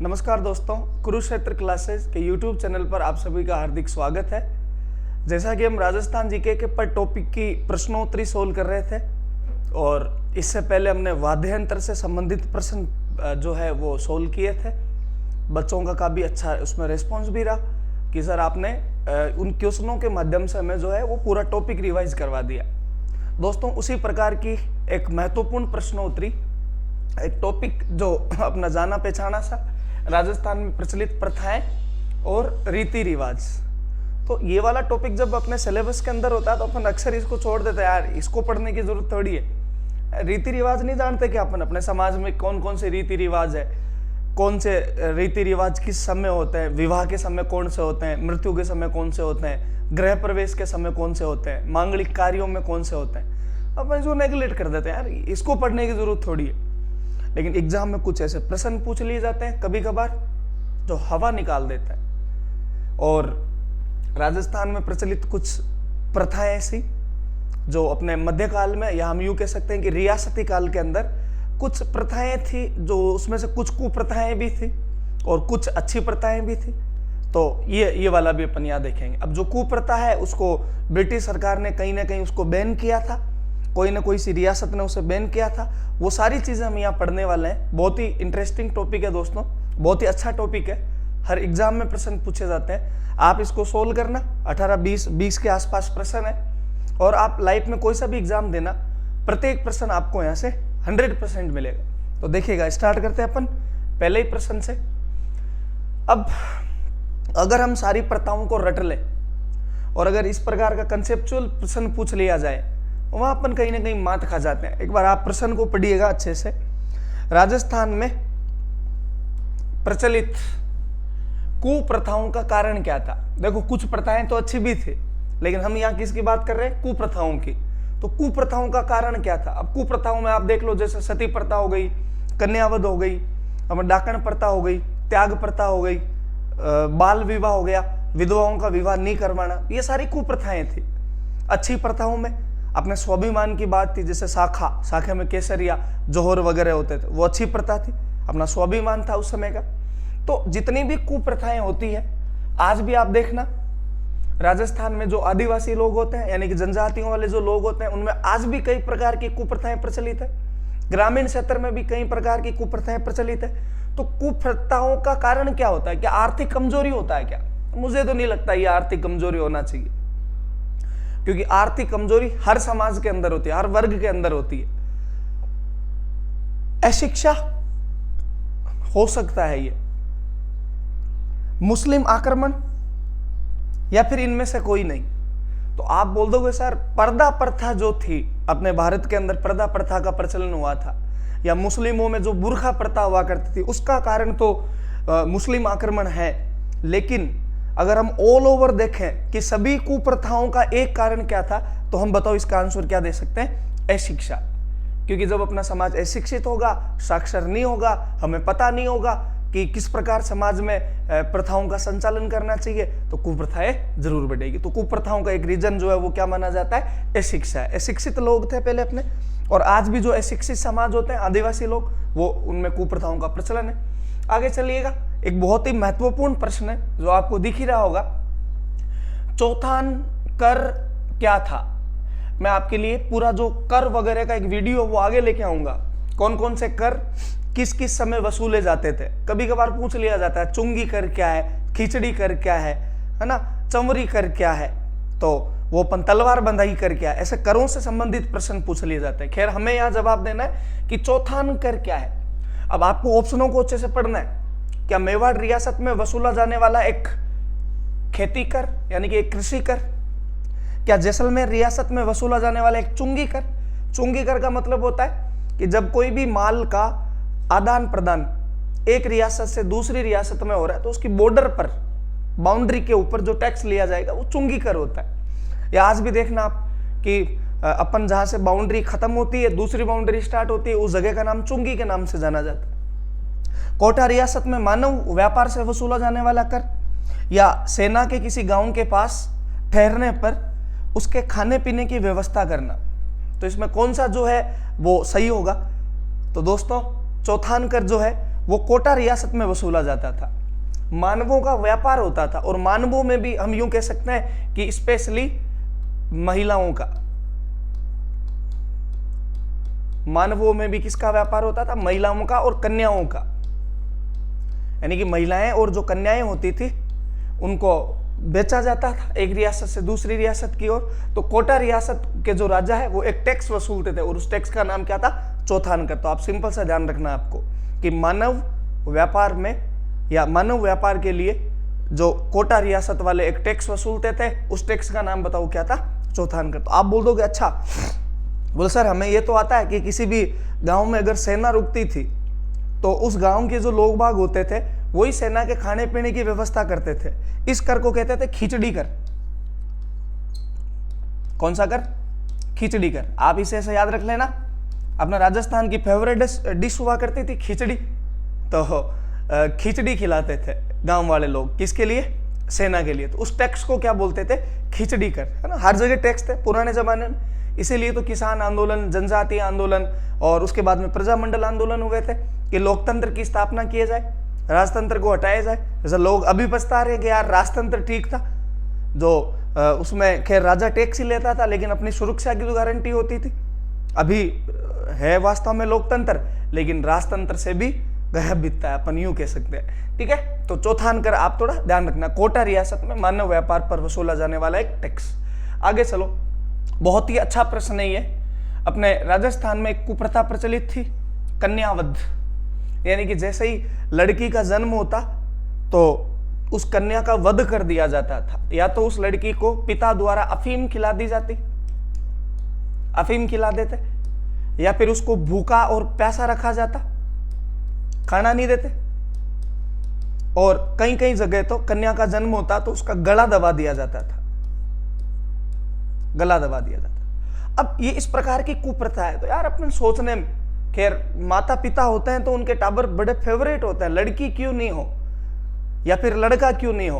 नमस्कार दोस्तों, कुरुक्षेत्र क्लासेस के YouTube चैनल पर आप सभी का हार्दिक स्वागत है। जैसा कि हम राजस्थान जीके के पर टॉपिक की प्रश्नोत्तरी सोल्व कर रहे थे और इससे पहले हमने वाद्यांतर से संबंधित प्रश्न जो है वो सोल्व किए थे। बच्चों का काफ़ी अच्छा उसमें रिस्पॉन्स भी रहा कि सर आपने उन क्वेश्चनों के माध्यम से हमें जो है वो पूरा टॉपिक रिवाइज करवा दिया। दोस्तों, उसी प्रकार की एक महत्वपूर्ण प्रश्नोत्तरी, एक टॉपिक जो अपना जाना पहचाना सा राजस्थान में प्रचलित प्रथाएं और रीति रिवाज। तो ये वाला टॉपिक जब अपने सिलेबस के अंदर होता है तो अपन अक्सर इसको छोड़ देते हैं, यार इसको पढ़ने की जरूरत थोड़ी है। रीति रिवाज नहीं जानते कि अपन अपने समाज में कौन कौन से रीति रिवाज है, कौन से रीति रिवाज किस समय होते हैं, विवाह के समय कौन से होते हैं, मृत्यु के समय कौन से होते हैं, गृह प्रवेश के समय कौन से होते हैं, मांगलिक कार्यों में कौन से होते हैं। अपन इसको नेगलेक्ट कर देते हैं, यार इसको पढ़ने की जरूरत थोड़ी है। लेकिन एग्जाम में कुछ ऐसे प्रश्न पूछ लिए जाते हैं कभी कभार जो हवा निकाल देता है। और राजस्थान में प्रचलित कुछ प्रथाएं ऐसी जो अपने मध्यकाल में, या हम यूं कह सकते हैं कि रियासती काल के अंदर कुछ प्रथाएं थी, जो उसमें से कुछ कुप्रथाएं भी थी और कुछ अच्छी प्रथाएं भी थी। तो ये वाला भी अपन यहाँ देखेंगे। अब जो कुप्रथा है उसको ब्रिटिश सरकार ने कहीं ना कहीं उसको बैन किया था, कोई ना कोई सी रियासत ने उसे बैन किया था। वो सारी चीज़ें हम यहाँ पढ़ने वाले हैं। बहुत ही इंटरेस्टिंग टॉपिक है दोस्तों, बहुत ही अच्छा टॉपिक है। हर एग्जाम में प्रश्न पूछे जाते हैं, आप इसको सोल्व करना। 18-20 के आसपास प्रश्न है और आप लाइफ में कोई सा भी एग्जाम देना, प्रत्येक प्रश्न आपको यहाँ से 100% मिलेगा। तो देखिएगा, स्टार्ट करते हैं अपन पहले ही प्रश्न से। अब अगर हम सारी प्रथाओं को रट लें और अगर इस प्रकार का कंसेप्चुअल प्रश्न पूछ लिया जाए, वहां अपन कहीं ना कहीं मात खा जाते हैं। एक बार आप प्रश्न को पढ़िएगा अच्छे से। राजस्थान में प्रचलित कुप्रथाओं का कारण क्या था? देखो, कुछ प्रथाएं तो अच्छी भी थी, लेकिन हम यहाँ किसकी बात कर रहे हैं? कुप्रथाओं की। तो कुप्रथाओं का कारण क्या था? अब कुप्रथाओं में आप देख लो, जैसे सती प्रथा हो गई, कन्यावध हो गई, डाकण प्रथा हो गई, त्याग प्रथा हो गई, बाल विवाह हो गया, विधवाओं का विवाह नहीं करवाना, ये सारी कुप्रथाएं थी। अच्छी प्रथाओं में अपने स्वाभिमान की बात थी, जैसे साखे में केसरिया, जोहर वगैरह होते थे, वो अच्छी प्रथा थी, अपना स्वाभिमान था उस समय का। तो जितनी भी कुप्रथाएं होती है, आज भी आप देखना राजस्थान में जो आदिवासी लोग होते हैं, यानी कि जनजातियों वाले जो लोग होते हैं, उनमें आज भी कई प्रकार की कुप्रथाएं प्रचलित है। ग्रामीण क्षेत्र में भी कई प्रकार की कुप्रथाएं प्रचलित है। तो कुप्रथाओं का कारण क्या होता है? क्या आर्थिक कमजोरी होता है क्या? मुझे तो नहीं लगता ये आर्थिक कमजोरी होना चाहिए, क्योंकि आर्थिक कमजोरी हर समाज के अंदर होती है, हर वर्ग के अंदर होती है। अशिक्षा हो सकता है ये, मुस्लिम आक्रमण, या फिर इनमें से कोई नहीं। तो आप बोल दोगे सर पर्दा प्रथा जो थी अपने भारत के अंदर, पर्दा प्रथा का प्रचलन हुआ था, या मुस्लिमों में जो बुर्खा प्रथा हुआ करती थी उसका कारण तो मुस्लिम आक्रमण है। लेकिन अगर हम ऑल ओवर देखें कि सभी कुप्रथाओं का एक कारण क्या था, तो हम बताओ इसका आंसर क्या दे सकते हैं? अशिक्षा। क्योंकि जब अपना समाज अशिक्षित होगा, साक्षर नहीं होगा, हमें पता नहीं होगा कि किस प्रकार समाज में प्रथाओं का संचालन करना चाहिए, तो कुप्रथाएं जरूर बढ़ेगी। तो कुप्रथाओं का एक रीजन जो है वो क्या माना जाता है? अशिक्षा है। अशिक्षित लोग थे पहले अपने, और आज भी जो अशिक्षित समाज होते हैं, आदिवासी लोग, वो उनमें कुप्रथाओं का प्रचलन है। आगे चलिएगा, एक बहुत ही महत्वपूर्ण प्रश्न है जो आपको दिख ही रहा होगा। चौथान कर क्या था? मैं आपके लिए पूरा जो कर वगैरह का एक वीडियो वो आगे लेके आऊंगा। कौन कौन से कर किस किस समय वसूले जाते थे। कभी कभार पूछ लिया जाता है चुंगी कर क्या है, खिचड़ी कर क्या है ना, चंवरी कर क्या है, तो वो अपन तलवार बंधाई कर क्या है। ऐसे करों से संबंधित प्रश्न पूछ लिए जाते हैं। खैर, हमें यहाँ जवाब देना है कि चौथान कर क्या है। अब आपको ऑप्शनों को अच्छे से पढ़ना है। क्या मेवाड़ रियासत में वसूला जाने वाला एक खेती कर, यानी कि एक कृषि कर? क्या जैसलमेर रियासत में वसूला जाने वाला एक चुंगी कर? चुंगी कर का मतलब होता है कि जब कोई भी माल का आदान प्रदान एक रियासत से दूसरी रियासत में हो रहा है, तो उसकी बॉर्डर पर, बाउंड्री के ऊपर जो टैक्स लिया जाएगा वो चुंगी कर होता है। या आज भी देखना आप कि अपन जहां से बाउंड्री खत्म होती है, दूसरी बाउंड्री स्टार्ट होती है, उस जगह का नाम चुंगी के नाम से जाना जाता है। कोटा रियासत में मानव व्यापार से वसूला जाने वाला कर, या सेना के किसी गांव के पास ठहरने पर उसके खाने पीने की व्यवस्था करना। तो इसमें कौन सा जो है वो सही होगा? तो दोस्तों, चौथान कर जो है वो कोटा रियासत में वसूला जाता था। मानवों का व्यापार होता था, और मानवों में भी हम यूं कह सकते हैं कि स्पेशली महिलाओं का, मानवों में भी किसका व्यापार होता था? महिलाओं का और कन्याओं का। यानी कि महिलाएं और जो कन्याएं होती थी उनको बेचा जाता था एक रियासत से दूसरी रियासत की ओर। तो कोटा रियासत के जो राजा है वो एक टैक्स वसूलते थे, और उस टैक्स का नाम क्या था? चौथानकर। तो आप सिंपल सा ध्यान रखना आपको कि मानव व्यापार में या मानव व्यापार के लिए जो कोटा रियासत वाले एक टैक्स वसूलते थे, उस टैक्स का नाम बताओ क्या था? चौथानकर। तो आप बोल दोगे अच्छा, बोले सर हमें ये तो आता है कि किसी भी गांव में अगर सेना रुकती थी तो उस गांव के जो लोग बाग होते थे वही सेना के खाने पीने की व्यवस्था करते थे। इस कर को कहते थे खिचड़ी कर। कौन सा कर? खिचड़ी कर। आप इसे ऐसे याद रख लेना। अपना राजस्थान की फेवरेट डिश हुआ करती थी खिचड़ी, तो खिचड़ी खिलाते थे गांव वाले लोग। किसके लिए? सेना के लिए। तो उस टैक्स को क्या बोलते थे? खिचड़ी कर, है ना। हर जगह टैक्स थे पुराने जमाने में, इसीलिए तो किसान आंदोलन, जनजातीय आंदोलन और उसके बाद में प्रजामंडल आंदोलन हुए थे कि लोकतंत्र की स्थापना किया जाए, राजतंत्र को हटाया जाए। जैसे लोग अभी पछता रहे कि यार राजतंत्र ठीक था, जो उसमें खैर राजा टैक्स ही लेता था लेकिन अपनी सुरक्षा की जो गारंटी होती थी। अभी है वास्तव में लोकतंत्र, लेकिन राजतंत्र से भी गया बीतता है, अपन यूं कह सकते हैं। ठीक है, तो चौथानकर आप थोड़ा ध्यान रखना। कोटा रियासत में मानव व्यापार पर वसूला जाने वाला एक टैक्स। आगे चलो, बहुत ही अच्छा प्रश्न है ये। अपने राजस्थान में एक कुप्रथा प्रचलित थी, कन्यावध। यानी कि जैसे ही लड़की का जन्म होता तो उस कन्या का वध कर दिया जाता था। या तो उस लड़की को पिता द्वारा अफीम खिला दी जाती, अफीम खिला देते, या फिर उसको भूखा और प्यासा रखा जाता, खाना नहीं देते। और कई कई जगह तो कन्या का जन्म होता तो उसका गला दबा दिया जाता था, गला दबा दिया जाता। अब ये इस प्रकार की कुप्रथा है। तो यार अपन सोचने में, खैर माता पिता होते हैं तो उनके टाबर बड़े फेवरेट होते हैं, लड़की क्यों नहीं हो या फिर लड़का क्यों नहीं हो।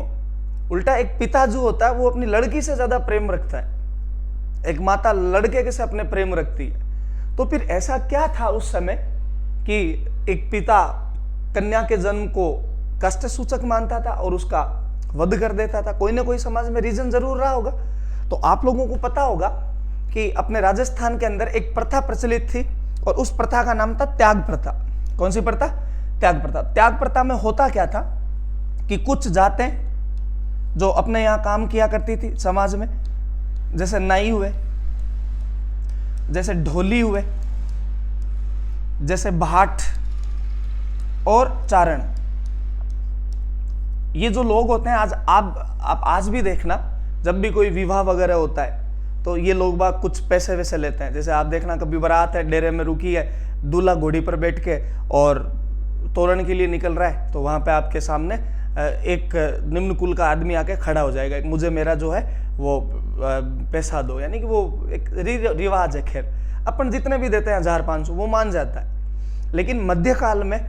उल्टा एक पिता जो होता है वो अपनी लड़की से ज्यादा प्रेम रखता है, एक माता लड़के के से अपने प्रेम रखती है। तो फिर ऐसा क्या था उस समय कि एक पिता कन्या के जन्म को कष्ट सूचक मानता था और उसका वध कर देता था? कोई ना कोई समाज में रीजन जरूर रहा होगा। तो आप लोगों को पता होगा कि अपने राजस्थान के अंदर एक प्रथा प्रचलित थी, और उस प्रथा का नाम था त्याग प्रथा। कौन सी प्रथा? त्याग प्रथा। त्याग प्रथा में होता क्या था कि कुछ जातें जो अपने यहाँ काम किया करती थी समाज में, जैसे नाई हुए, जैसे ढोली हुए, जैसे भाट और चारण, ये जो लोग होते हैं, आज आप आज भी देखना, जब भी कोई विवाह वगैरह होता है तो ये लोग बाग कुछ पैसे वैसे लेते हैं। जैसे आप देखना कभी बारात है, डेरे में रुकी है, दूल्हा घोड़ी पर बैठ के और तोरण के लिए निकल रहा है, तो वहां पे आपके सामने एक निम्न कुल का आदमी आके खड़ा हो जाएगा, मुझे मेरा जो है वो पैसा दो। यानी कि वो एक रिवाज है। खैर अपन जितने भी देते हैं 1000-500 वो मान जाता है। लेकिन मध्यकाल में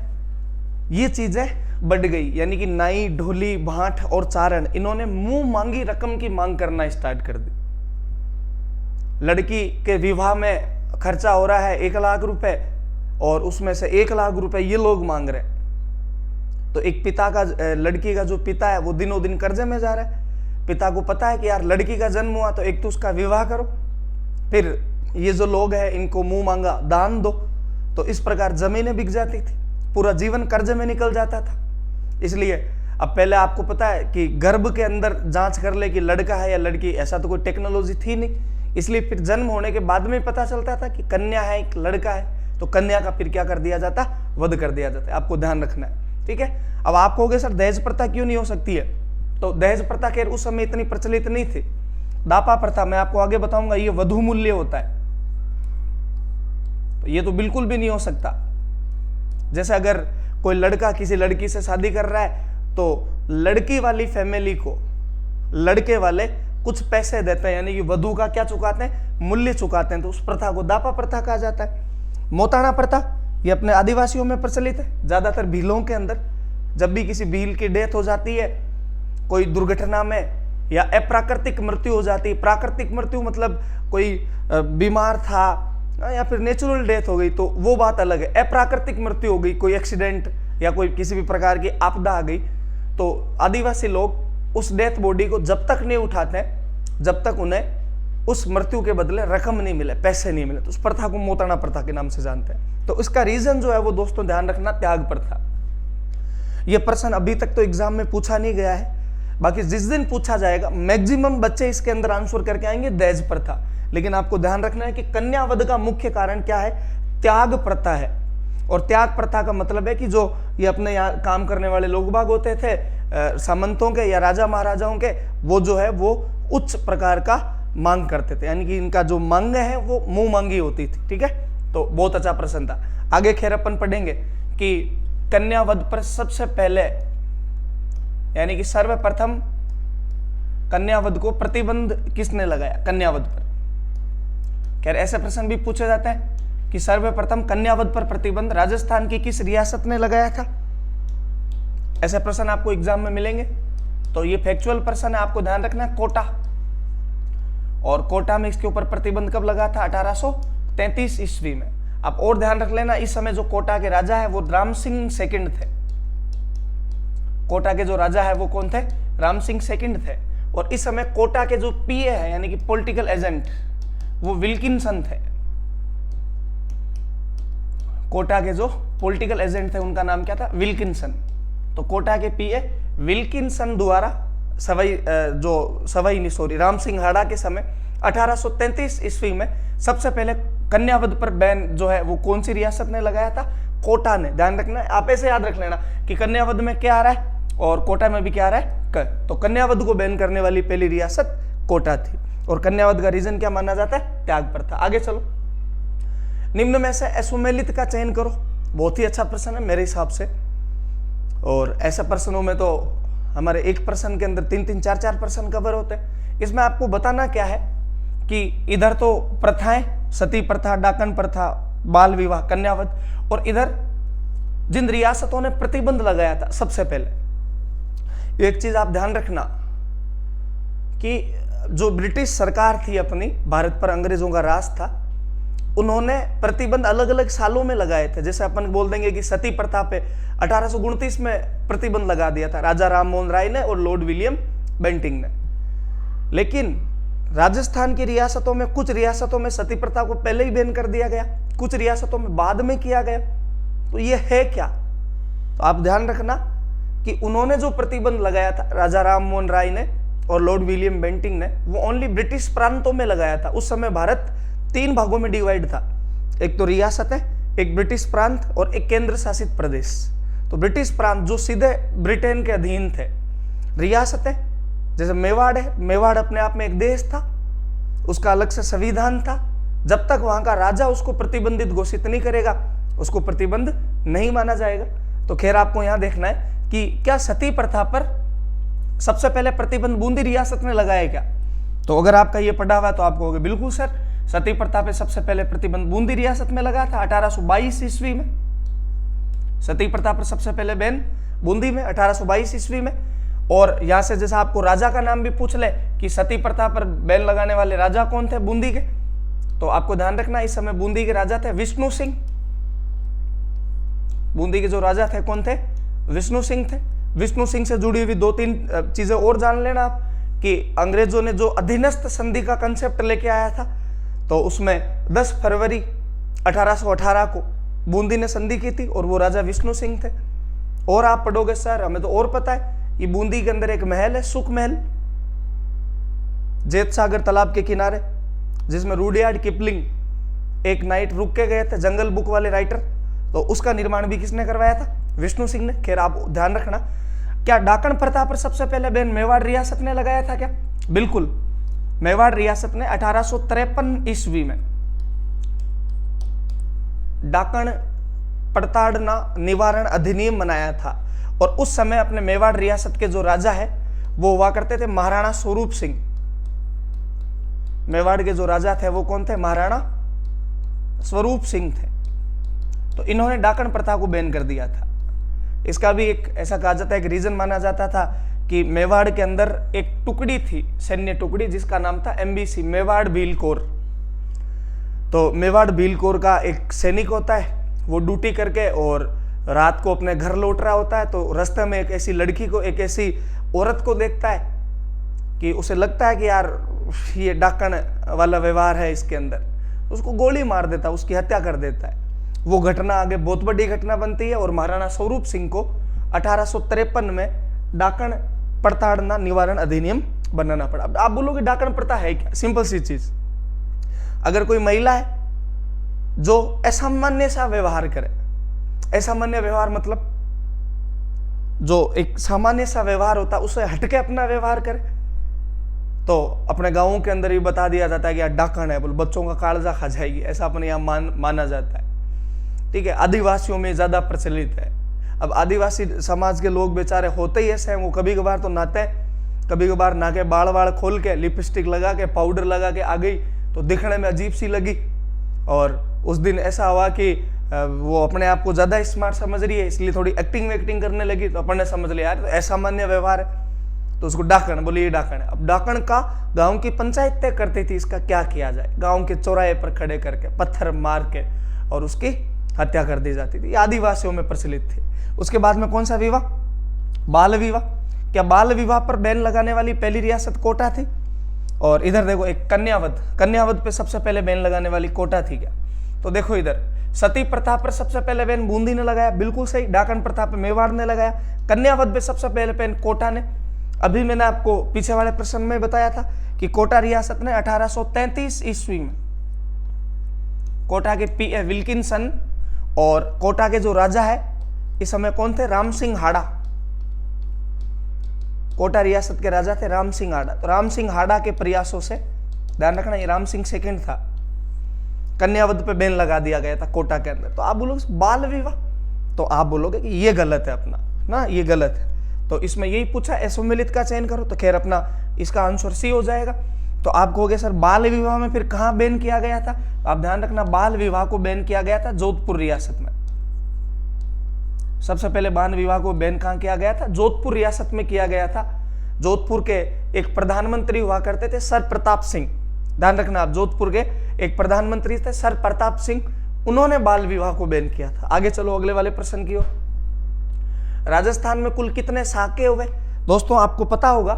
ये चीजें बढ़ गई, यानी कि नाई, ढोली, भाट और चारण, इन्होंने मुंह मांगी रकम की मांग करना स्टार्ट कर दी। लड़की के विवाह में खर्चा हो रहा है 1 लाख रुपए, और उसमें से 1 लाख रुपए ये लोग मांग रहे हैं। तो एक पिता का, लड़की का जो पिता है वो दिनों दिन कर्जे में जा रहा है। पिता को पता है कि यार लड़की का जन्म हुआ तो एक तो उसका विवाह करो, फिर ये जो लोग हैं इनको मुंह मांगा दान दो। तो इस प्रकार जमीनें बिक जाती थी, पूरा जीवन कर्जे में निकल जाता था। इसलिए अब पहले आपको पता है कि गर्भ के अंदर जांच कर ले कि लड़का है या लड़की, ऐसा तो कोई टेक्नोलॉजी थी नहीं। इसलिए फिर जन्म होने के बाद में पता चलता था कि कन्या है एक लड़का है, तो कन्या का फिर क्या कर दिया जाता? वध कर दिया जाता है। आपको ध्यान रखना है, ठीक है। अब आप कहोगे सर दहेज प्रथा क्यों नहीं हो सकती है? तो दहेज प्रथा खैर उस समय इतनी प्रचलित नहीं थी। दापा प्रथा मैं आपको आगे बताऊंगा, ये वधू मूल्य होता है, तो ये तो बिल्कुल भी नहीं हो सकता। जैसे अगर कोई लड़का किसी लड़की से शादी कर रहा है तो लड़की वाली फैमिली को लड़के वाले कुछ पैसे देते हैं, यानी कि वधू का क्या चुकाते हैं? मूल्य चुकाते हैं। तो उस प्रथा को दापा प्रथा कहा जाता है। मोताणा प्रथा ये अपने आदिवासियों में प्रचलित है। ज्यादातर भीलों के अंदर जब भी किसी भील की डेथ हो जाती है, कोई दुर्घटना में या अप्राकृतिक मृत्यु हो जाती है, प्राकृतिक मृत्यु मतलब कोई बीमार था या फिर नेचुरल डेथ हो गई तो वो बात अलग है। अप्राकृतिक मृत्यु हो गई, कोई एक्सीडेंट या कोई किसी भी प्रकार की आपदा आ गई, तो आदिवासी लोग उस डेथ बॉडी को जब तक नहीं उठाते हैं जब तक उन्हें उस मृत्यु के बदले रकम नहीं मिले, पैसे नहीं मिले। तो उस प्रथा को मोताना प्रथा के नाम से जानते हैं। तो इसका रीजन जो है वो दोस्तों ध्यान रखना, त्याग प्रथा। यह प्रश्न अभी तक तो एग्जाम में पूछा नहीं गया है, बाकी जिस दिन पूछा जाएगा मैक्सिमम बच्चे इसके अंदर आंसर करके आएंगे दहेज प्रथा। लेकिन आपको ध्यान रखना है कि कन्यावध का मुख्य कारण क्या है? त्याग प्रथा है। और त्याग प्रथा का मतलब है कि जो ये अपने यहाँ काम करने वाले लोग बाग होते थे, सामंतों के या राजा महाराजाओं के, वो जो है वो उच्च प्रकार का मांग करते थे, यानी कि इनका जो मांग है वो मुंह मांगी होती थी। ठीक है, तो बहुत अच्छा प्रश्न था। आगे खैर अपन पढ़ेंगे कि कन्यावध पर सबसे पहले यानी कि सर्वप्रथम कन्यावध को प्रतिबंध किसने लगाया? कन्यावध पर। खैर ऐसे प्रश्न भी पूछे जाते हैं कि सर्वप्रथम कन्यावध पर प्रतिबंध राजस्थान की किस रियासत ने लगाया था? ऐसे प्रश्न आपको एग्जाम में मिलेंगे। तो ये फैक्चुअल प्रश्न है, आपको ध्यान रखना है, कोटा। और कोटा में इसके ऊपर प्रतिबंध कब लगा था? 1833 ईस्वी में। आप और ध्यान रख लेना, इस समय जो कोटा के राजा है वो राम सिंह सेकंड थे। कोटा के जो राजा है वो कौन थे? राम सिंह सेकंड थे। और इस समय कोटा के जो पीए है यानी कि पॉलिटिकल एजेंट, वो विल्किंसन थे। कोटा के जो पॉलिटिकल एजेंट थे उनका नाम क्या था? विल्किंसन। तो कोटा के पीए विल्किंसन द्वारा राम सिंह हाड़ा के समय 1833 ईस्वी में सबसे पहले कन्यावध पर बैन जो है वो कौन सी रियासत ने लगाया था? कोटा ने। ध्यान रखना है, आप ऐसे याद रख लेना कि कन्यावध में क्या आ रहा है और कोटा में भी क्या आ रहा है? क। तो कन्यावध को बैन करने वाली पहली रियासत कोटा थी। और कन्यावध का रीजन क्या माना जाता है? त्याग प्रथा। आगे चलो, निम्न में से अश्वमेलित का चयन करो। बहुत ही अच्छा प्रश्न है मेरे हिसाब से। और ऐसे प्रश्नों में तो हमारे एक प्रश्न के अंदर 3-3, 4-4 प्रश्न कवर होते हैं। इसमें आपको बताना क्या है कि इधर तो प्रथाएं, सती प्रथा, डाकन प्रथा, बाल विवाह, कन्यावध, और इधर जिन रियासतों ने प्रतिबंध लगाया था सबसे पहले। एक चीज आप ध्यान रखना कि जो ब्रिटिश सरकार थी अपनी भारत पर, अंग्रेजों का राज था, उन्होंने प्रतिबंध अलग अलग सालों में लगाए थे। जैसे अपन बोल देंगे कि सती प्रथा पे 1829 में प्रतिबंध लगा दिया था राजा राम मोहन राय ने और लॉर्ड विलियम बेंटिंग ने। लेकिन राजस्थान की रियासतों में, कुछ रियासतों में सती प्रथा को पहले ही बैन कर दिया गया, कुछ रियासतों में बाद में किया गया। तो ये है क्या? तो आप ध्यान रखना कि उन्होंने जो प्रतिबंध लगाया था राजा राम मोहन राय ने और लॉर्ड विलियम बेंटिंग ने, वो ओनली ब्रिटिश प्रांतों में लगाया था। उस समय भारत 3 भागों में डिवाइड था, एक तो रियासत है, एक ब्रिटिश प्रांत और एक केंद्र शासित प्रदेश। तो ब्रिटिश प्रांत जो सीधे ब्रिटेन के अधीन थे, रियासतें जैसे मेवाड़ है, मेवाड़ अपने आप में एक देश था, उसका अलग से संविधान था। जब तक वहां का राजा उसको प्रतिबंधित घोषित नहीं करेगा उसको प्रतिबंध नहीं माना जाएगा। तो खैर आपको यहां देखना है कि क्या सती प्रथा पर सबसे पहले प्रतिबंध बूंदी रियासत ने लगाया क्या? तो अगर आपका ये पढ़ा हुआ तो आप कहोगे बिल्कुल सर, सती प्रथा पे सबसे पहले प्रतिबंध बूंदी रियासत में लगा था 1822 ईस्वी में। सती प्रथा पर सबसे पहले बैन बूंदी में 1822 ईस्वी में। और यहां से जैसा आपको राजा का नाम भी पूछ ले कि सती प्रथा पर बैन लगाने वाले राजा कौन थे बूंदी के, तो आपको ध्यान रखना इस समय बूंदी के राजा थे विष्णु सिंह। बूंदी के जो राजा थे कौन थे? विष्णु सिंह थे। विष्णु सिंह से जुड़ी हुई 2-3 चीजें और जान लेना आप कि अंग्रेजों ने जो अधीनस्थ संधि का कंसेप्ट लेके आया था, तो उसमें 10 फरवरी 1818 को बूंदी ने संधि की थी और वो राजा विष्णु सिंह थे। और आप पढ़ोगे सर हमें तो और पता है, ये बूंदी के अंदर एक महल है, सुख महल, जेत सागर तालाब के किनारे, जिसमें रुडयार्ड किपलिंग एक नाइट रुक के गए थे, जंगल बुक वाले राइटर। तो उसका निर्माण भी किसने करवाया था? विष्णु सिंह ने। खैर आप ध्यान रखना, क्या डाकन प्रथा पर सबसे पहले बैन मेवाड़ रियासत ने लगाया था क्या? बिल्कुल, मेवाड़ रियासत ने 1853 ईस्वी में डाकन प्रताड़ना निवारण अधिनियम बनाया था। और उस समय अपने मेवाड़ रियासत के जो राजा है वो हुआ करते थे महाराणा स्वरूप सिंह। मेवाड़ के जो राजा थे वो कौन थे? महाराणा स्वरूप सिंह थे। तो इन्होंने डाकन प्रथा को बैन कर दिया था। इसका भी एक ऐसा कहा जाता है, एक रीजन माना जाता था कि मेवाड़ के अंदर एक टुकड़ी थी, सैन्य टुकड़ी, जिसका नाम था MBC, मेवाड़ भील कोर। तो मेवाड़ भील कोर का एक सैनिक होता है, वो ड्यूटी करके और रात को अपने घर लौट रहा होता है तो रास्ते में एक ऐसी लड़की को, एक ऐसी औरत को देखता है कि उसे लगता है कि यार ये डाकण वाला व्यवहार है इसके अंदर, उसको गोली मार देता है, उसकी हत्या कर देता है। वो घटना आगे बहुत बड़ी घटना बनती है और महाराणा स्वरूप सिंह को 1853 में डाकण प्रताड़ना निवारण अधिनियम बनाना पड़ा। अब आप बोलोगे डाकण प्रथा है क्या? सिंपल सी चीज, अगर कोई महिला है जो असामान्य सा व्यवहार करे, असामान्य व्यवहार मतलब जो एक सामान्य सा व्यवहार होता है उससे हटके अपना व्यवहार करे, तो अपने गांवों के अंदर भी बता दिया जाता है कि यार डाकण है, बोल बच्चों का कालजा खा जाएगी, ऐसा अपने यहाँ माना जाता है। ठीक है, आदिवासियों में ज्यादा प्रचलित है। अब आदिवासी समाज के लोग बेचारे होते ही ऐसे हैं, वो कभी कभार तो नहाते हैं, कभी कभार नहा के बाल वाल खोल के लिपस्टिक लगा के पाउडर लगा के आ गई तो दिखने में अजीब सी लगी। और उस दिन ऐसा हुआ कि वो अपने आप को ज्यादा स्मार्ट समझ रही है, इसलिए थोड़ी एक्टिंग करने लगी, तो अपन ने समझ लिया यार असामान्य व्यवहार है, तो उसको डाकण बोले, ये डाकण है। अब डाकण का गांव की पंचायत तय करती थी इसका क्या किया जाए, गांव के चौराहे पर खड़े करके पत्थर मार के और उसकी हत्या कर दी जाती थी। आदिवासियों में प्रचलित थे। उसके बाद में कौन सा विवाह? बाल विवाह। क्या बाल विवाह पर बैन लगाने वाली पहली रियासत कोटा थी? और इधर देखो एक कन्यावध, कन्यावध पे सबसे पहले बैन लगाने वाली कोटा थी क्या? तो देखो इधर सती प्रथा पर सबसे पहले बैन बूंदी ने लगाया, बिल्कुल सही। डाकण प्रथा पे मेवाड़ ने लगाया। कन्यावध पे सबसे पहले बैन कोटा ने। अभी मैंने आपको पीछे वाले प्रश्न में बताया था कि कोटा रियासत ने 1833 ईस्वी में कोटा के P.A. विल्किंसन और कोटा के जो राजा है इस समय कौन थे? राम सिंह हाड़ा। कोटा रियासत के राजा थे राम सिंह हाड़ा। तो राम सिंह हाड़ा के प्रयासों से, ध्यान रखना ये राम सिंह सेकंड था, कन्यावध पे बैन लगा दिया गया था कोटा के अंदर। तो आप बोलोगे बाल विवाह, तो आप बोलोगे कि ये गलत है अपना ना, ये गलत है। तो इसमें यही पूछा एसोमिलित का चयन करो, तो खैर अपना इसका आंसर सी हो जाएगा। तो आप कहोगे सर बाल विवाह में फिर कहां बैन किया गया था? तो आप ध्यान रखना बाल विवाह को बैन किया गया था जोधपुर रियासत में। सबसे पहले बाल विवाह को बैन कहां किया गया था? जोधपुर रियासत में किया गया था। जोधपुर के एक प्रधानमंत्री हुआ करते थे सर प्रताप सिंह, ध्यान रखना आप, जोधपुर के एक प्रधानमंत्री थे सर प्रताप सिंह, उन्होंने बाल विवाह को बैन किया था। आगे चलो अगले वाले प्रश्न की ओर। राजस्थान में कुल कितने साके हुए? दोस्तों आपको पता होगा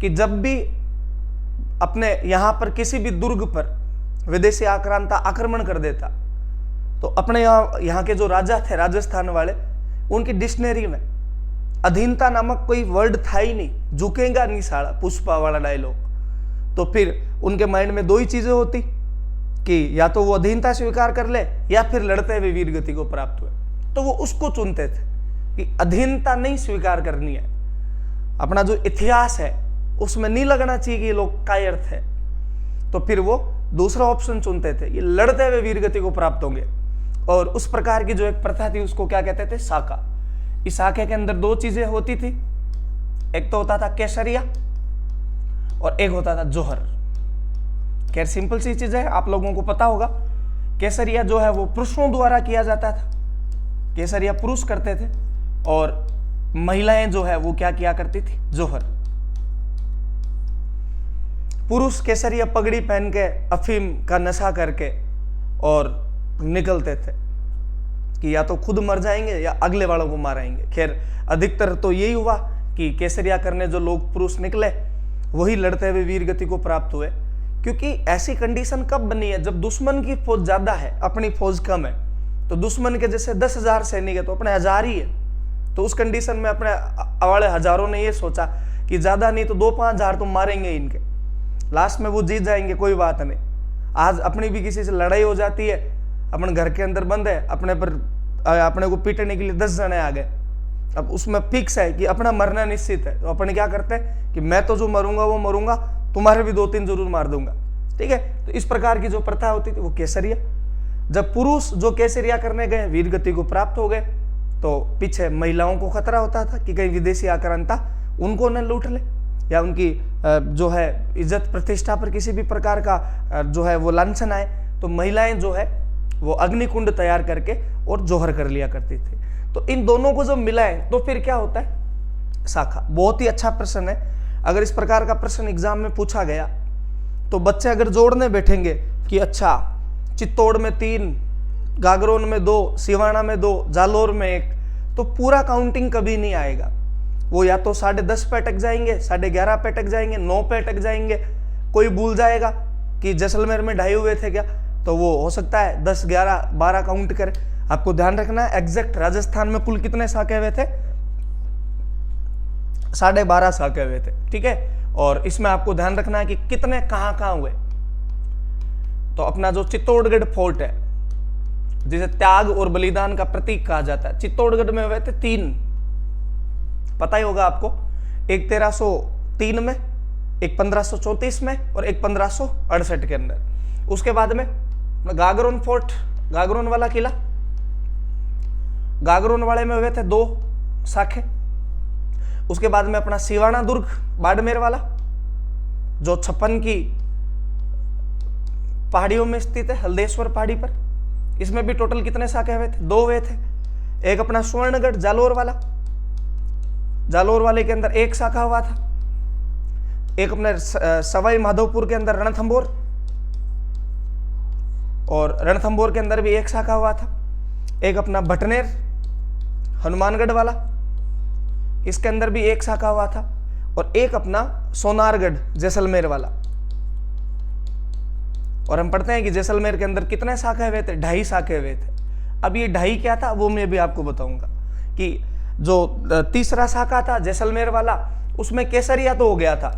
कि जब भी अपने यहां पर किसी भी दुर्ग पर विदेशी आक्रांता आक्रमण कर देता तो अपने यहाँ के जो राजा थे राजस्थान वाले, उनकी डिक्शनरी में अधीनता नामक कोई वर्ड था ही नहीं, झुकेगा नहीं साला, पुष्पा वाला डायलॉग। तो फिर उनके माइंड में दो ही चीजें होती कि या तो वो अधीनता स्वीकार कर ले या फिर लड़ते हुए वीर गति को प्राप्त हुए, तो वो उसको चुनते थे कि अधीनता नहीं स्वीकार करनी है, अपना जो इतिहास है उसमें नहीं लगना चाहिए कि ये लोग कायर थे, तो फिर वो दूसरा ऑप्शन चुनते थे, ये लड़ते हुए वीर गति को प्राप्त होंगे। और उस प्रकार की जो एक प्रथा थी उसको क्या कहते थे? साका। इस साके के अंदर दो चीजें होती थी, एक तो होता था केसरिया और एक होता था जोहर। खैर सिंपल सी चीज है, आप लोगों को पता होगा। केसरिया जो है वो पुरुषों द्वारा किया जाता था, केसरिया पुरुष करते थे, और महिलाएं जो है वो क्या किया करती थी? जोहर। पुरुष केसरिया पगड़ी पहन के अफीम का नशा करके और निकलते थे कि या तो खुद मर जाएंगे या अगले वालों को मारेंगे। खैर अधिकतर तो यही हुआ कि केसरिया करने जो लोग पुरुष निकले वही लड़ते हुए वीर गति को प्राप्त हुए, क्योंकि ऐसी कंडीशन कब बनी है जब दुश्मन की फौज ज्यादा है, अपनी फौज कम है। तो दुश्मन के जैसे 10,000 सैनिक है तो अपने 1000 ही है, तो उस कंडीशन में अपने वाले हजारों ने ये सोचा कि ज्यादा नहीं तो 2-5 हजार तो मारेंगे इनके, लास्ट में वो जीत जाएंगे, कोई बात नहीं। आज अपनी भी किसी से लड़ाई हो जाती है, अपन घर के अंदर बंद है, अपने को पीटने के लिए 10 जने आ गए, अब उसमें फिक्स है कि अपना मरना निश्चित है, तो अपन क्या करते हैं कि मैं तो जो मरूंगा वो मरूंगा, तुम्हारे भी 2-3 जरूर मार दूंगा। ठीक है, तो इस प्रकार की जो प्रथा होती थी वो केसरिया। जब पुरुष जो केसरिया करने गए वीर गति को प्राप्त हो गए, तो पीछे महिलाओं को खतरा होता था कि कहीं विदेशी आक्रांता उनको न लूट ले या उनकी जो है इज्जत प्रतिष्ठा पर किसी भी प्रकार का जो है वो लांछन आए, तो महिलाएं जो है वो अग्निकुंड तैयार करके और जोहर कर लिया करती थी। तो इन दोनों को जब मिलाएं तो फिर क्या होता है? शाखा। बहुत ही अच्छा प्रश्न है। अगर इस प्रकार का प्रश्न एग्जाम में पूछा गया तो बच्चे अगर जोड़ने बैठेंगे कि अच्छा चित्तौड़ में 3 गागरोन में 2, सिवाना में 2, जालोर में 1, तो पूरा काउंटिंग कभी नहीं आएगा। वो या तो 10:30 पे अटक जाएंगे, 11:30 पे अटक जाएंगे, 9 पे अटक जाएंगे। कोई भूल जाएगा कि जैसलमेर में 2:30 हुए थे क्या, तो वो हो सकता है 10, 11, 12 काउंट करे। आपको ध्यान रखना है एग्जैक्ट राजस्थान में कुल कितने साके हुए थे, 12.5 साके हुए थे, ठीक है। और इसमें आपको ध्यान रखना है कि कितने कहां हुए। तो अपना जो चित्तौड़गढ़ फोर्ट है, जिसे त्याग और बलिदान का प्रतीक कहा जाता है, चित्तौड़गढ़ में हुए थे 3, पता ही होगा आपको। एक 1303 में, एक 1534 में और एक 1568 के अंदर। उसके बाद में गागरोन फोर्ट, गागरोन वाला किला, गागरोन वाले में हुए थे 2 साखे। उसके बाद में अपना सिवाना दुर्ग बाड़मेर वाला, जो 56 की पहाड़ियों में स्थित है, हल्देश्वर पहाड़ी पर। इसमें भी टोटल कितने साके हुए थे, 2 हुए थे। एक अपना स्वर्णगढ़ जालोर वाला, जालोर वाले के अंदर 1 शाखा हुआ था। एक अपने सवाई माधोपुर के अंदर रणथंभौर, और रणथंभौर के अंदर भी 1 शाखा हुआ था। एक अपना भटनेर हनुमानगढ़ वाला, इसके अंदर भी 1 शाखा हुआ था। और एक अपना सोनारगढ़ जैसलमेर वाला। और हम पढ़ते हैं कि जैसलमेर के अंदर कितने शाखे हुए थे, 2.5 शाखे हुए थे। अब ये 2.5 क्या था वो मैं भी आपको बताऊंगा। कि जो तीसरा शाखा था जैसलमेर वाला, उसमें केसरिया तो हो गया था,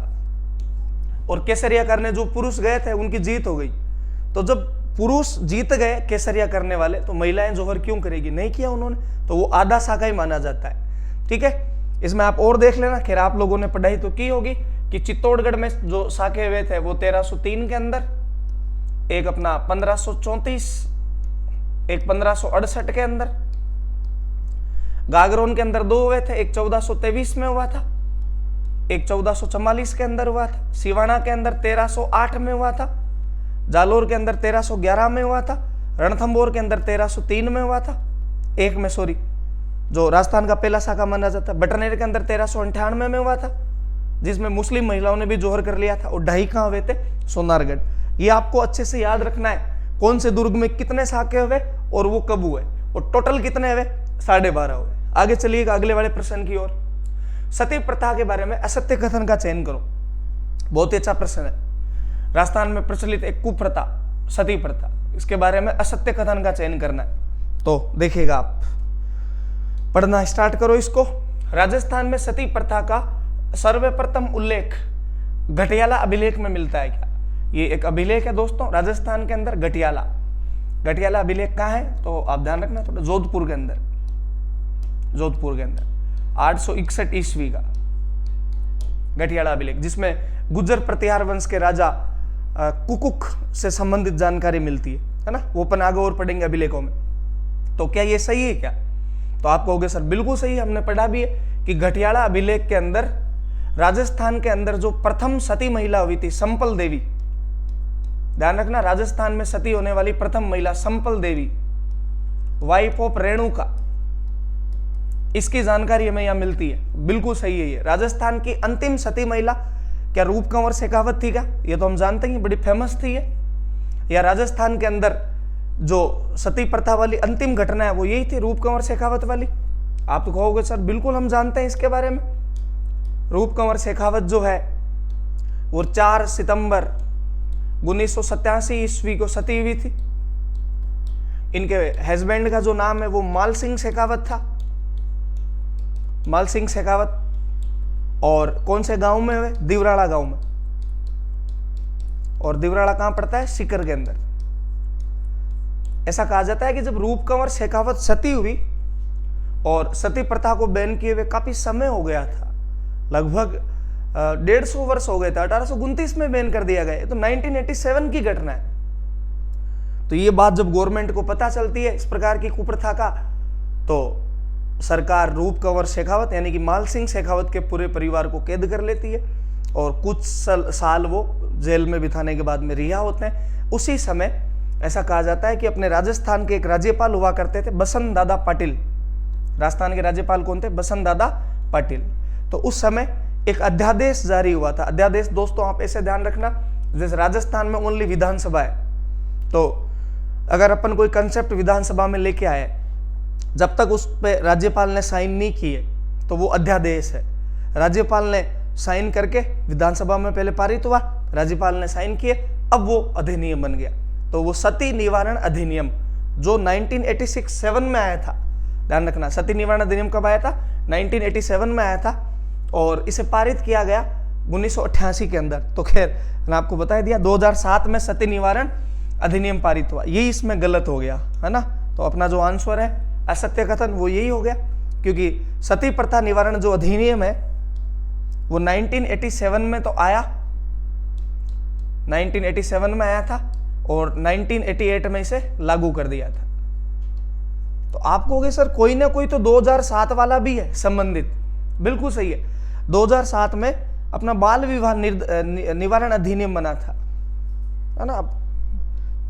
और केसरिया करने जो पुरुष गए थे उनकी जीत हो गई। तो जब पुरुष जीत गए केसरिया करने वाले, तो महिलाएं जोहर क्यों करेगी, नहीं किया उन्होंने, तो वो आधा शाखा ही माना जाता है, ठीक है। इसमें आप और देख लेना, खैर आप लोगों ने पढ़ाई तो की होगी कि चित्तौड़गढ़ में जो शाखे हुए थे वो 1303 के अंदर, एक अपना 1534, एक 1568 के अंदर। गागरोन के अंदर 2 हुए थे, एक 1423 में हुआ था, एक 1444 के अंदर हुआ था। सिवाना के अंदर 1308 में हुआ था, जालोर के अंदर 1311 में हुआ था, रणथंभौर के अंदर 1303 में हुआ था, एक में सॉरी जो राजस्थान का पहला शाखा माना जाता है। बटनेर के अंदर 1398 में हुआ था, जिसमें मुस्लिम महिलाओं ने भी जोहर कर लिया था। और 2.5 कहाँ हुए थे, सोनारगढ़। ये आपको अच्छे से याद रखना है, कौन से दुर्ग में कितने शाखे हुए और वो कब हुए, और टोटल कितने हुए, 12.5 हुए। आगे चलिएगा अगले वाले प्रश्न की ओर। सती प्रथा के बारे में असत्य कथन का चयन करो। बहुत ही अच्छा प्रश्न है। राजस्थान में प्रचलित एक कुप्रथा सती प्रथा, इसके बारे में असत्य कथन का चयन करना है। तो देखिएगा, आप पढ़ना स्टार्ट करो इसको। राजस्थान में सती प्रथा का सर्वप्रथम उल्लेख घटियाला अभिलेख में मिलता है क्या? ये एक अभिलेख है दोस्तों राजस्थान के अंदर, घटियाला। घटियाला अभिलेख कहाँ है, तो आप ध्यान रखना थोड़ा, जोधपुर के अंदर, जोधपुर के अंदर 861 ईस्वी का घटियाला अभिलेख, जिसमें गुर्जर प्रतिहार वंश के राजा कुकुक से संबंधित जानकारी मिलती है ना। वो अपन आगे और पढ़ेंगे अभिलेखों में। तो क्या ये सही है क्या? तो आप कहोगे सर बिल्कुल सही, हमने पढ़ा भी है कि घटियाला अभिलेख के अंदर राजस्थान के अंदर जो प्रथम सती महिला हुई थी संपल देवी, ध्यान रखना, राजस्थान में सती होने वाली प्रथम महिला संपल देवी, वाइफ ऑफ रेणुका, इसकी जानकारी हमें यहां मिलती है। बिल्कुल सही है ये। राजस्थान की अंतिम सती महिला क्या रूप कंवर शेखावत थी क्या? ये तो हम जानते हैं, बड़ी फेमस थी ये। या राजस्थान के अंदर जो सती प्रथा वाली अंतिम घटना है वो यही थी, रूप कंवर शेखावत वाली। आप तो कहोगे सर बिल्कुल हम जानते हैं इसके बारे में। रूप कंवर शेखावत जो है वो 4 सितंबर 1987 ईस्वी को सती हुई थी। इनके हस्बैंड का जो नाम है वो माल सिंह शेखावत था, माल सिंह शेखावत। और कौन से गांव में हुए? दिवराड़ा गांव में। और दिवराड़ा कहां पड़ता है? सीकर के अंदर। ऐसा कहा जाता है कि जब रूप कंवर शेखावत सती हुई और सती प्रथा को बैन किए हुए काफी समय हो गया था, लगभग 150 वर्ष हो गए थे, 1829 में बैन कर दिया गया। तो 1987 की घटना है। तो ये बात जब गवर्नमेंट को पता चलती है इस प्रकार की कुप्रथा का, तो सरकार रूप कंवर शेखावत यानी कि माल सिंह शेखावत के पूरे परिवार को कैद कर लेती है और कुछ साल वो जेल में बिताने के बाद में रिहा होते हैं। उसी समय ऐसा कहा जाता है कि अपने राजस्थान के एक राज्यपाल हुआ करते थे, बसंत दादा पाटिल। राजस्थान के राज्यपाल कौन थे? बसंत दादा पाटिल। तो उस समय एक अध्यादेश जारी हुआ था। अध्यादेश दोस्तों आप ऐसे ध्यान रखना, जैसे राजस्थान में ओनली विधानसभा है, तो अगर अपन कोई कंसेप्ट विधानसभा में लेके आए, जब तक उस पर राज्यपाल ने साइन नहीं किए तो वो अध्यादेश है। राज्यपाल ने साइन करके विधानसभा में पहले पारित हुआ, राज्यपाल ने साइन किए, अब वो अधिनियम बन गया। तो वो सती निवारण अधिनियम जो 1986-7 में आया था, ध्यान रखना, सती निवारण अधिनियम कब आया था? 1987 में आया था, और इसे पारित किया गया 1988 के अंदर। तो खैर मैंने आपको बता दिया 2007 में सती निवारण अधिनियम पारित हुआ। यही इसमें गलत हो गया है ना। तो अपना जो आंसर है असत्य कथन वो यही हो गया, क्योंकि सती प्रथा निवारण जो अधिनियम है वो 1987 में तो आया, 1987 में आया था, और 1988 में इसे लागू कर दिया था। तो आप कहोगे सर कोई ना कोई तो 2007 वाला भी है संबंधित। बिल्कुल सही है, 2007 में अपना बाल विवाह निवारण अधिनियम बना था, है ना।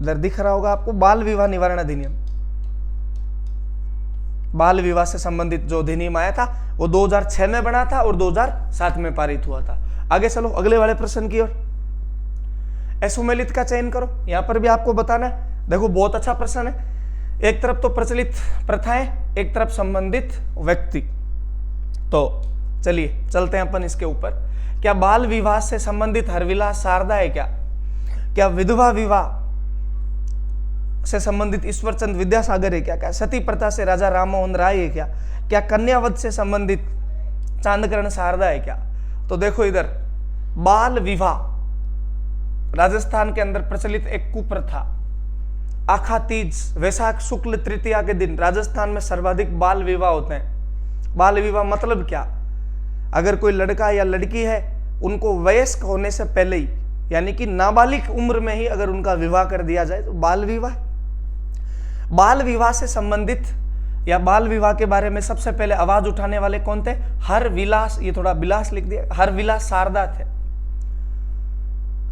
इधर दिख रहा होगा आपको, बाल विवाह निवारण अधिनियम, बाल विवाह से संबंधित जो अधिनियम आया था वो 2006 में बना था और 2007 में पारित हुआ था। आगे चलो अगले वाले प्रश्न की ओर। एसोमेलित का चयन करो, यहां पर भी आपको बताना है। देखो बहुत अच्छा प्रश्न है, एक तरफ तो प्रचलित प्रथाएं, एक तरफ संबंधित व्यक्ति। तो चलिए चलते हैं अपन इसके ऊपर। क्या बाल विवाह से संबंधित हरविलास शारदा है? क्या विधवा विवाह से संबंधित ईश्वरचंद विद्यासागर है? क्या सती प्रथा से राजा राममोहन राय है? क्या कन्यावध से संबंधित चांदकरण शारदा है? तो देखो इधर बाल विवाह राजस्थान के अंदर प्रचलित एक कुप्रथा। आखा तीज वैशाख शुक्ल तृतीया के दिन राजस्थान में सर्वाधिक बाल विवाह होते हैं। बाल विवाह मतलब क्या? अगर कोई लड़का या लड़की है उनको वयस्क होने से पहले ही, यानी कि नाबालिग उम्र में ही अगर उनका विवाह कर दिया जाए तो बाल विवाह। बाल विवाह से संबंधित या बाल विवाह के बारे में सबसे पहले आवाज उठाने वाले कौन थे? हरविलास, ये थोड़ा विलास लिख दिया, हरविलास शारदा थे।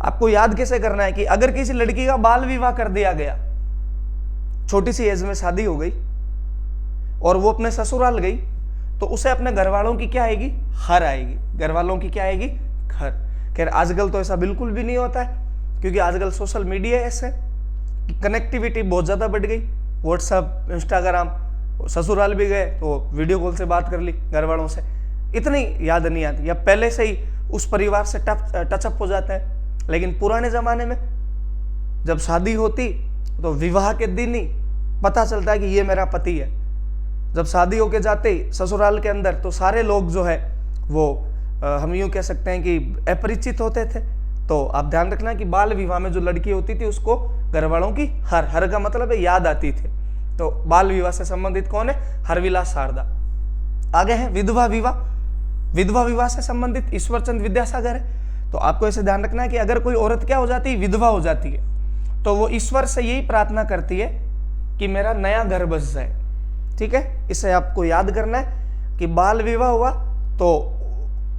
आपको याद कैसे करना है कि अगर किसी लड़की का बाल विवाह कर दिया गया, छोटी सी एज में शादी हो गई और वो अपने ससुराल गई, तो उसे अपने घर वालों की क्या आएगी? हर आएगी। घर वालों की क्या आएगी? हर। खैर आजकल तो ऐसा बिल्कुल भी नहीं होता है, क्योंकि आजकल सोशल मीडिया ऐसे कनेक्टिविटी बहुत ज्यादा बढ़ गई। व्हाट्सएप, इंस्टाग्राम, ससुराल भी गए तो वीडियो कॉल से बात कर ली घर वालों से, इतनी याद नहीं आती, या पहले से ही उस परिवार से टचअप हो जाते हैं। लेकिन पुराने जमाने में जब शादी होती तो विवाह के दिन ही पता चलता है कि ये मेरा पति है। जब शादी होके जाते ससुराल के अंदर तो सारे लोग जो है वो हम यूं कह सकते हैं कि अपरिचित होते थे। तो आप ध्यान रखना कि बाल विवाह में जो लड़की होती थी उसको घर वालों की हर का मतलब है याद आती थी। तो बाल विवाह से संबंधित कौन है? हरविलास शारदा। आगे है विधवा विवाह। विधवा विवाह से संबंधित ईश्वरचंद विद्यासागर है। तो आपको ऐसे ध्यान रखना है कि अगर कोई औरत क्या हो जाती है? विधवा हो जाती है, तो वो ईश्वर से यही प्रार्थना करती है कि मेरा नया घर बस जाए। ठीक है, इसे आपको याद करना है कि बाल विवाह हुआ तो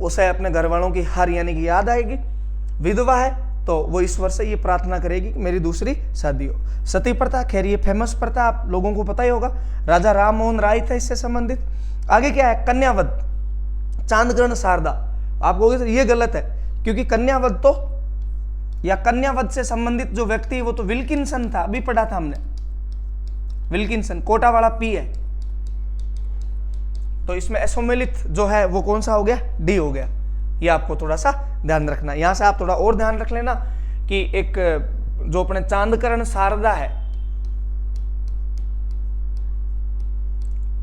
उसे अपने घर वालों की हर यानी कि याद आएगी। विधवा है तो वो ईश्वर से ये प्रार्थना करेगी कि मेरी दूसरी शादी हो। सती प्रथा, खैर ये फेमस प्रथा आप लोगों को पता ही होगा, राजा राममोहन राय थे इससे संबंधित। आगे क्या है? कन्यावध, चांदकरण शारदा। आप कहोगे ये गलत है, क्योंकि कन्यावध तो या कन्यावध से संबंधित जो व्यक्ति वो तो विल्किंसन था, अभी पढ़ा था हमने, विल्किंसन, कोटा वाला पी है। तो इसमें एसोमेलित जो है वो कौन सा हो गया? डी हो गया। ये आपको थोड़ा सा ध्यान रखना। यहां से आप थोड़ा और ध्यान रख लेना कि एक जो अपने चांदकरण शारदा है,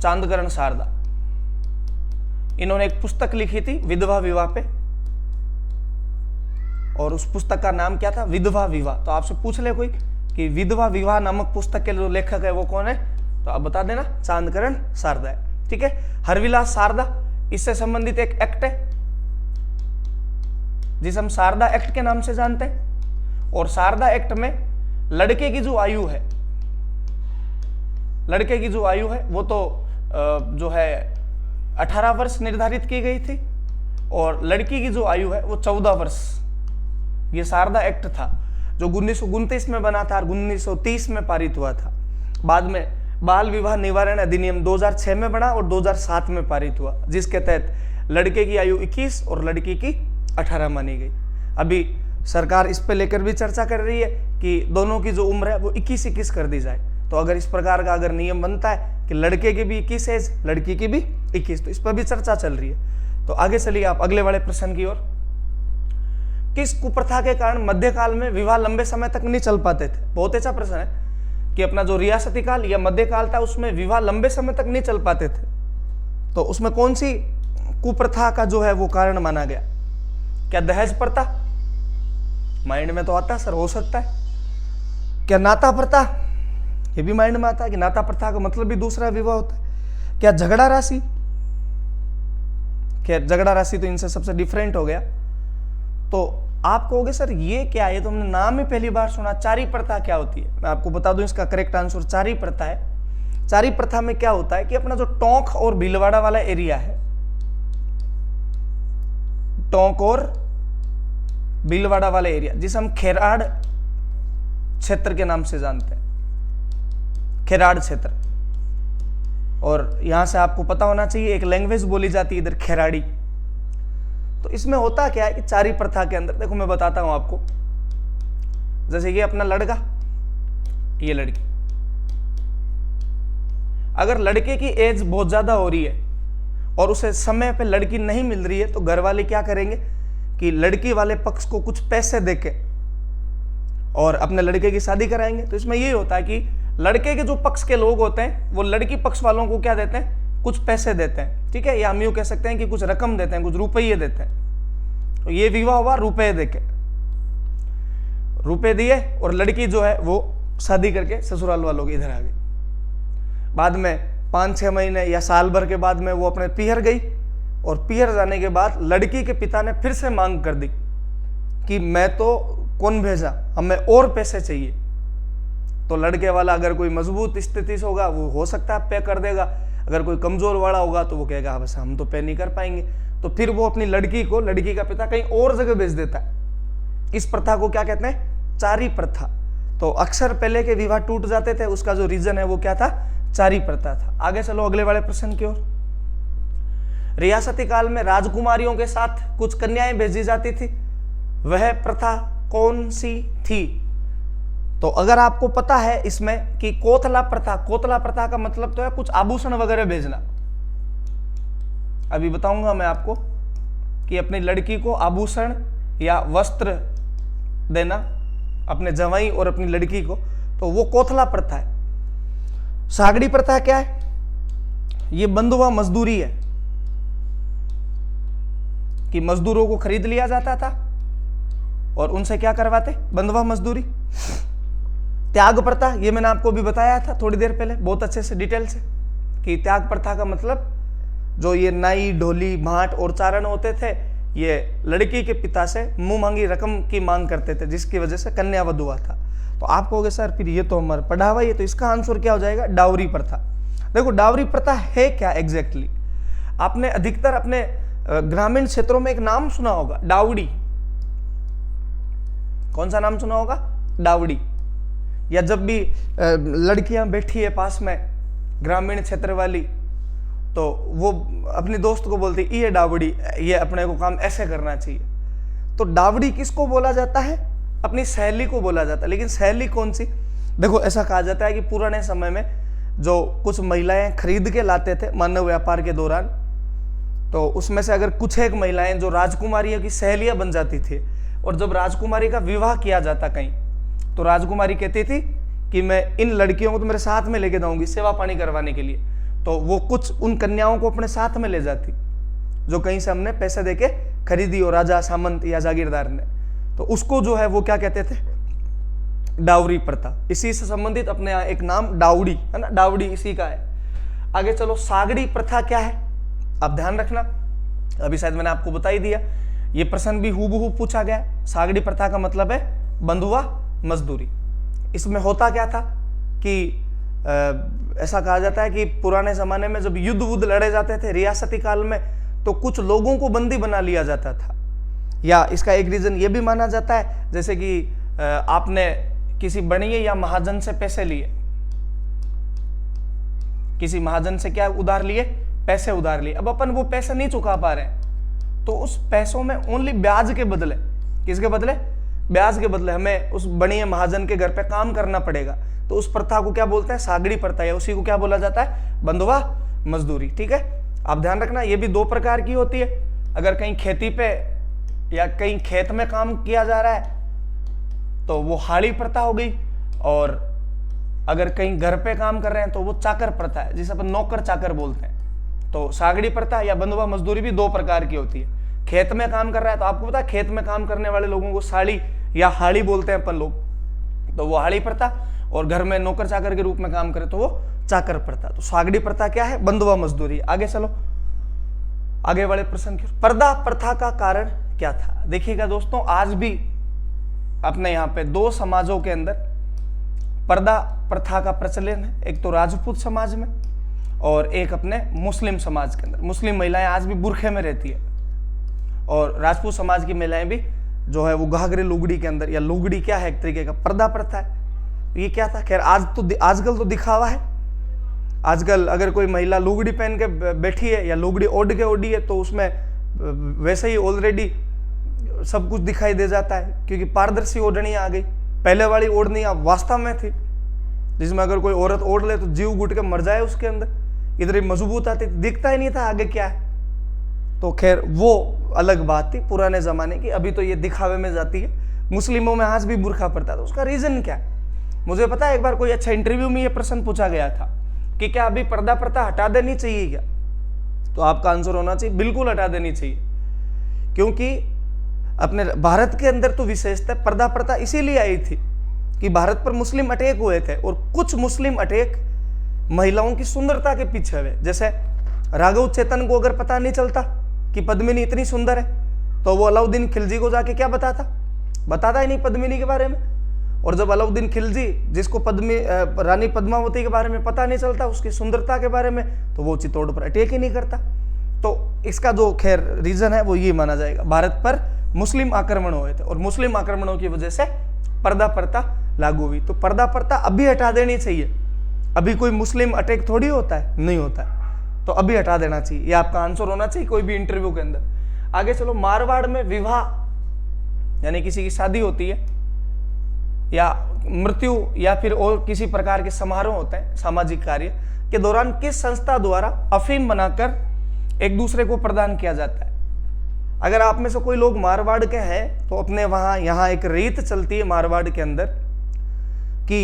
चांदकरण शारदा, इन्होंने एक पुस्तक लिखी थी विधवा विवाह पे, और उस पुस्तक का नाम क्या था? विधवा विवाह। तो आपसे पूछ ले कोई कि विधवा विवाह नामक पुस्तक के जो लेखक है वो कौन है, तो आप बता देना चांदकरण शारदा है। ठीक है, हरविलास शारदा, इससे संबंधित एक एक्ट है जिसे हम शारदा एक्ट के नाम से जानते हैं। और शारदा एक्ट में लड़के की जो आयु है, लड़के की जो आयु है वो तो जो है 18 वर्ष निर्धारित की गई थी, और लड़की की जो आयु है वो 14 वर्ष। ये शारदा एक्ट था जो 1929 में बना था और 1930 में पारित हुआ था। बाद में बाल विवाह निवारण अधिनियम 2006 में बना और 2007 में पारित हुआ, जिसके तहत लड़के की आयु 21 और लड़की की 18 मानी गई। अभी सरकार इस पे लेकर भी चर्चा कर रही है कि दोनों की जो उम्र है वो 21-21 कर दी जाए। तो अगर इस प्रकार का अगर नियम बनता है कि लड़के की भी 21 एज, लड़की की भी 21, तो इस पर भी चर्चा चल रही है। तो आगे चलिए आप अगले वाले प्रश्न की ओर। किस कुप्रथा के कारण मध्यकाल में विवाह लंबे समय तक नहीं चल पाते थे? बहुत अच्छा प्रश्न है कि अपना जो रियासती काल या मध्यकाल था उसमें विवाह लंबे समय तक नहीं चल पाते थे। तो उसमें कौन सी कुप्रथा का जो है वो कारण माना गया? क्या दहेज प्रथा? माइंड में तो आता सर, हो सकता है। क्या नाता प्रथा? ये भी माइंड में आता है कि नाता प्रथा का मतलब भी दूसरा विवाह होता है। क्या झगड़ा राशि? खैर झगड़ा राशि तो इनसे सबसे डिफरेंट हो गया। तो आप कहोगे सर ये क्या है, तो हमने नाम ही पहली बार सुना। चारी प्रथा क्या होती है? मैं आपको बता दूं, इसका करेक्ट आंसर चारी प्रथा है। चारी प्रथा में क्या होता है कि अपना जो टोंक और भीलवाड़ा वाला एरिया है, टोंक और भीलवाड़ा वाला एरिया जिसे हम खेराड़ क्षेत्र के नाम से जानते हैं, खेराड़ क्षेत्र, और यहां से आपको पता होना चाहिए एक लैंग्वेज बोली जाती है इधर खेराड़ी। तो इसमें होता क्या है कि चारी प्रथा के अंदर देखो मैं बताता हूं आपको। जैसे ये अपना लड़का, ये लड़की, अगर लड़के की एज बहुत ज्यादा हो रही है और उसे समय पे लड़की नहीं मिल रही है तो घर वाले क्या करेंगे कि लड़की वाले पक्ष को कुछ पैसे देके और अपने लड़के की शादी कराएंगे। तो इसमें यही होता है कि लड़के के जो पक्ष के लोग होते हैं वो लड़की पक्ष वालों को क्या देते हैं, कुछ पैसे देते हैं, ठीक है, या हम यूं कह सकते हैं कि कुछ रकम देते हैं, कुछ रुपये देते हैं। तो ये विवाह हुआ रुपए देके, रुपए दिए और लड़की जो है वो शादी करके ससुराल वालों के इधर आ गई। बाद में 5-6 महीने या साल भर के बाद में वो अपने पियर गई और पियर जाने के बाद लड़की के पिता ने फिर से मांग कर दी कि मैं तो कौन भेजा, हमें और पैसे चाहिए। तो लड़के वाला अगर कोई मजबूत स्थिति से होगा वो हो सकता है पे कर देगा, अगर कोई कमजोर वाला होगा तो वो कहेगा बस हम तो पे नहीं कर पाएंगे। तो फिर वो अपनी लड़की को, लड़की का पिता कहीं और जगह भेज देता है। इस प्रथा को क्या कहते हैं, चारी प्रथा। तो अक्सर पहले के विवाह टूट जाते थे, उसका जो रीजन है वो क्या था, चारी प्रथा था। आगे चलो अगले वाले प्रश्न की ओर। रियासती काल में राजकुमारियों के साथ कुछ कन्याएं भेजी जाती थी, वह प्रथा कौन सी थी? तो अगर आपको पता है इसमें कि कोथला प्रथा, कोथला प्रथा का मतलब तो है कुछ आभूषण वगैरह भेजना। अभी बताऊंगा मैं आपको कि अपनी लड़की को आभूषण या वस्त्र देना, अपने जवाई और अपनी लड़की को, तो वो कोथला प्रथा है। सागड़ी प्रथा क्या है? ये बंधुआ मजदूरी है कि मजदूरों को खरीद लिया जाता था और उनसे क्या करवाते, बंधुआ मजदूरी। त्याग प्रथा, ये मैंने आपको भी बताया था थोड़ी देर पहले बहुत अच्छे से डिटेल से, कि त्याग प्रथा का मतलब जो ये नाई, ढोली, भाट और चारण होते थे, ये लड़की के पिता से मुंह मांगी रकम की मांग करते थे, जिसकी वजह से कन्या वधु हुआ था। तो आप कहोगे सर फिर ये तो हमारा पढ़ा हुआ है, तो इसका आंसर क्या हो जाएगा, डावरी प्रथा। देखो डावरी प्रथा है क्या एग्जैक्टली, आपने अधिकतर अपने ग्रामीण क्षेत्रों में एक नाम सुना होगा, डावड़ी। कौन सा नाम सुना होगा, डावड़ी। या जब भी लड़कियां बैठी है पास में ग्रामीण क्षेत्र वाली, तो वो अपने दोस्त को बोलती ये डावड़ी, ये अपने को काम ऐसे करना चाहिए। तो डावड़ी किसको बोला जाता है, अपनी सहेली को बोला जाता है। लेकिन सहेली कौन सी, देखो ऐसा कहा जाता है कि पुराने समय में जो कुछ महिलाएं खरीद के लाते थे मानव व्यापार के दौरान, तो उसमें से अगर कुछ एक महिलाएं जो राजकुमारियों की सहेलियां बन जाती थी, और जब राजकुमारी का विवाह किया जाता कहीं, तो राजकुमारी कहती थी कि मैं इन लड़कियों को तो मेरे साथ में लेके जाऊंगी सेवा पानी करवाने के लिए। तो वो कुछ उन कन्याओं को अपने साथ में ले जाती जो कहीं से हमने पैसे देके खरीदी, और राजा, सामंत या जागीरदार ने, तो उसको जो है वो क्या कहते थे, डावरी प्रथा। इसी से संबंधित अपने यहाँ एक नाम डावड़ी है ना, डावड़ी इसी का है। आगे चलो, सागड़ी प्रथा क्या है, आप ध्यान रखना, अभी शायद मैंने आपको बता ही दिया, ये प्रश्न भी हूबहू पूछा गया। सागड़ी प्रथा का मतलब है बंधुआ मजदूरी। इसमें होता क्या था कि ऐसा कहा जाता है कि पुराने जमाने में जब युद्ध वुद्ध लड़े जाते थे रियासती काल में, तो कुछ लोगों को बंदी बना लिया जाता था। या इसका एक रीजन ये भी माना जाता है, जैसे कि आपने किसी बणिये या महाजन से पैसे लिए, किसी महाजन से क्या उधार लिए, पैसे उधार लिए। अब अपन वो पैसे नहीं चुका पा रहे, तो उस पैसों में ओनली ब्याज के बदले, किसके बदले, ब्याज के बदले हमें उस बनिए महाजन के घर पे काम करना पड़ेगा, तो उस प्रथा को क्या बोलते हैं? सागड़ी प्रथा, या उसी को क्या बोला जाता है? बंधुआ मजदूरी। ठीक है, आप ध्यान रखना, ये भी दो प्रकार की होती है। अगर कहीं खेती पे या कहीं खेत में काम किया जा रहा है तो वो हाड़ी प्रथा हो गई, और अगर कहीं घर पे काम कर रहे हैं तो वो चाकर प्रथा है, जिसे अपन नौकर चाकर बोलते हैं। तो सागड़ी प्रथा या बंधुआ मजदूरी भी दो प्रकार की होती है। खेत में काम कर रहा है तो आपको पता है खेत में काम करने वाले लोगों को साड़ी या हाड़ी बोलते हैं अपन लोग, तो वो हाड़ी प्रथा, और घर में नौकर चाकर के रूप में काम करे तो वो चाकर प्रथा। तो सागड़ी प्रथा क्या है? बंधुआ मजदूरी। आगे चलो, आगे वाले प्रश्न की। पर्दा प्रथा का कारण क्या था? देखिएगा दोस्तों, आज भी अपने यहाँ पे दो समाजों के अंदर पर्दा प्रथा का प्रचलन है, एक तो राजपूत समाज में और एक अपने मुस्लिम समाज के अंदर। मुस्लिम महिलाएं आज भी बुरखे में रहती है, और राजपूत समाज की महिलाएं भी जो है वो घाघरे लुगड़ी के अंदर, या लुगड़ी क्या है, एक तरीके का पर्दा प्रथा है। ये क्या था? खैर आजकल तो दिखावा है। आजकल अगर कोई महिला लुगड़ी पहन के बैठी है या लुगड़ी ओढ़ के ओढ़ी है तो उसमें वैसे ही ऑलरेडी सब कुछ दिखाई दे जाता है, क्योंकि पारदर्शी ओढ़नी आ गई। पहले वाली ओढ़नी वास्तव में थी जिसमें अगर कोई औरत ओढ़ ले तो जीव घुट के मर जाए उसके अंदर, इतनी मजबूत आती, दिखता ही नहीं था आगे क्या है। तो खैर वो अलग बात थी पुराने जमाने की, अभी तो ये दिखावे में जाती है। मुस्लिमों में आज भी बुरखा पड़ता था, उसका रीजन क्या है? मुझे पता है एक बार कोई अच्छा इंटरव्यू में ये प्रश्न पूछा गया था कि क्या अभी पर्दा प्रथा हटा देनी चाहिए क्या? तो आपका आंसर होना चाहिए बिल्कुल हटा देनी चाहिए, क्योंकि अपने भारत के अंदर तो विशेषतः पर्दा प्रथा इसीलिए आई थी कि भारत पर मुस्लिम अटैक हुए थे, और कुछ मुस्लिम अटैक महिलाओं की सुंदरता के पीछे हुए। जैसे राघव चेतन को अगर पता नहीं चलता कि पद्मिनी इतनी सुंदर है तो वो अलाउद्दीन खिलजी को जाके क्या बताता ही नहीं पद्मिनी के बारे में। और जब अलाउद्दीन खिलजी, जिसको रानी पद्मावती के बारे में पता नहीं चलता, उसकी सुंदरता के बारे में, तो वो चित्तौड़ पर अटैक ही नहीं करता। तो इसका जो खैर रीजन है वो ये माना जाएगा, भारत पर मुस्लिम आक्रमण हुए थे और मुस्लिम आक्रमणों की वजह से पर्दा प्रथा लागू हुई। तो पर्दा प्रथा अभी हटा देनी चाहिए। अभी कोई मुस्लिम अटैक थोड़ी होता है, नहीं होता है, तो अभी हटा देना चाहिए। ये आपका आंसर होना चाहिए कोई भी इंटरव्यू के अंदर। आगे चलो, मारवाड़ में विवाह यानी किसी की शादी होती है या मृत्यु या फिर और किसी प्रकार के समारोह होते हैं, सामाजिक कार्य के दौरान किस संस्था द्वारा अफीम बनाकर एक दूसरे को प्रदान किया जाता है? अगर आप में से कोई लोग मारवाड़ के हैं तो अपने यहाँ एक रीत चलती है मारवाड़ के अंदर कि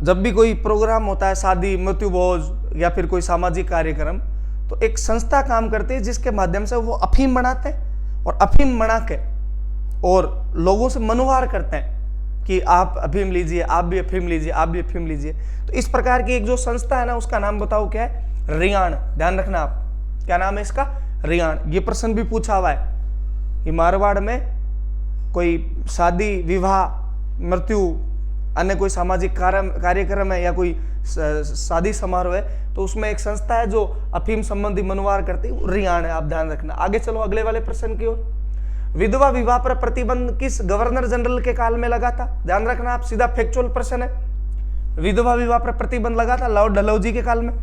जब भी कोई प्रोग्राम होता है, शादी, मृत्यु भोज या फिर कोई सामाजिक कार्यक्रम, तो एक संस्था काम करती है जिसके माध्यम से वो अफीम बनाते हैं, और अफीम बना के और लोगों से मनोहार करते हैं कि आप अफीम लीजिए, आप भी अफीम लीजिए, आप भी अफीम लीजिए। तो इस प्रकार की एक जो संस्था है ना, उसका नाम बताओ क्या है? रियाण। ध्यान रखना आप, क्या नाम है इसका? रियाण। ये प्रश्न भी पूछा हुआ है कि मारवाड़ में कोई शादी, विवाह, मृत्यु, अन्य कोई सामाजिक कार्यक्रम है या कोई शादी समारोह है, तो उसमें एक संस्था है जो अफीम संबंधी मनोहार करती है, रियाण है। आप ध्यान रखना। आगे चलो अगले वाले प्रश्न की ओर। विधवा विवाह पर प्रतिबंध किस गवर्नर जनरल के काल में लगा था? ध्यान रखना आप, सीधा फैक्चुअल प्रश्न है। विधवा विवाह पर प्रतिबंध लगा था लॉर्ड डलहौजी के काल में।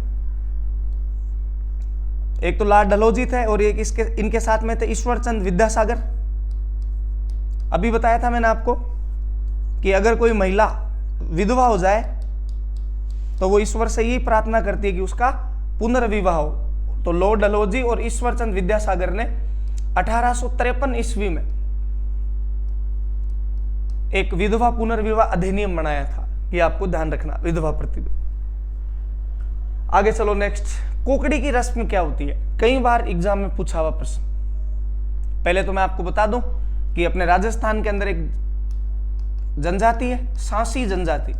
एक तो लॉर्ड डलहौजी थे और एक इनके साथ में थे ईश्वरचंद विद्यासागर। अभी बताया था मैंने आपको कि अगर कोई महिला विधवा हो जाए तो वो ईश्वर से यही प्रार्थना करती है कि उसका पुनर्विवाह हो। तो लॉर्ड डलहौजी और ईश्वरचंद विद्यासागर ने 1853 ईस्वी में एक विधवा पुनर्विवाह अधिनियम बनाया था। ये आपको ध्यान रखना, विधवा प्रतिबंध। आगे चलो नेक्स्ट, कोकड़ी की रस्म क्या होती है? कई बार एग्जाम में पूछा हुआ प्रश्न। पहले तो मैं आपको बता दूं कि अपने राजस्थान के अंदर एक जनजाति है, सांसी जनजाति,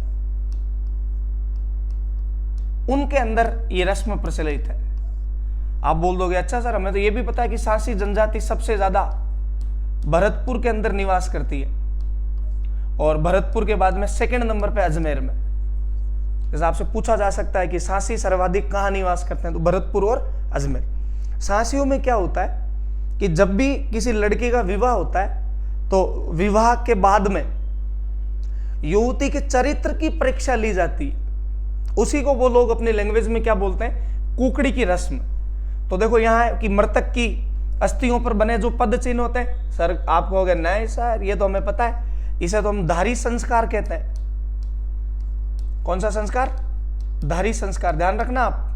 उनके अंदर ये रस्म प्रचलित है। आप बोल दोगे अच्छा सर, हमें तो ये भी पता है कि सांसी जनजाति सबसे ज्यादा भरतपुर के अंदर निवास करती है, और भरतपुर के बाद में सेकंड नंबर पे अजमेर में। जैसे आपसे पूछा जा सकता है कि सांसी सर्वाधिक कहाँ निवास करते हैं, तो भरतपुर और अजमेर। सांसियों में क्या होता है कि जब भी किसी लड़की का विवाह होता है तो विवाह के बाद में युवती के चरित्र की परीक्षा ली जाती है। उसी को वो लोग अपनी लैंग्वेज में क्या बोलते हैं? कुकड़ी की रस्म। तो देखो यहाँ है कि मृतक की अस्थियों पर बने जो पद चिन्ह होते हैं, सर आप कहोगे नहीं सर ये तो हमें पता है, इसे तो हम धारी संस्कार कहते हैं। कौन सा संस्कार? धारी संस्कार। ध्यान रखना आप,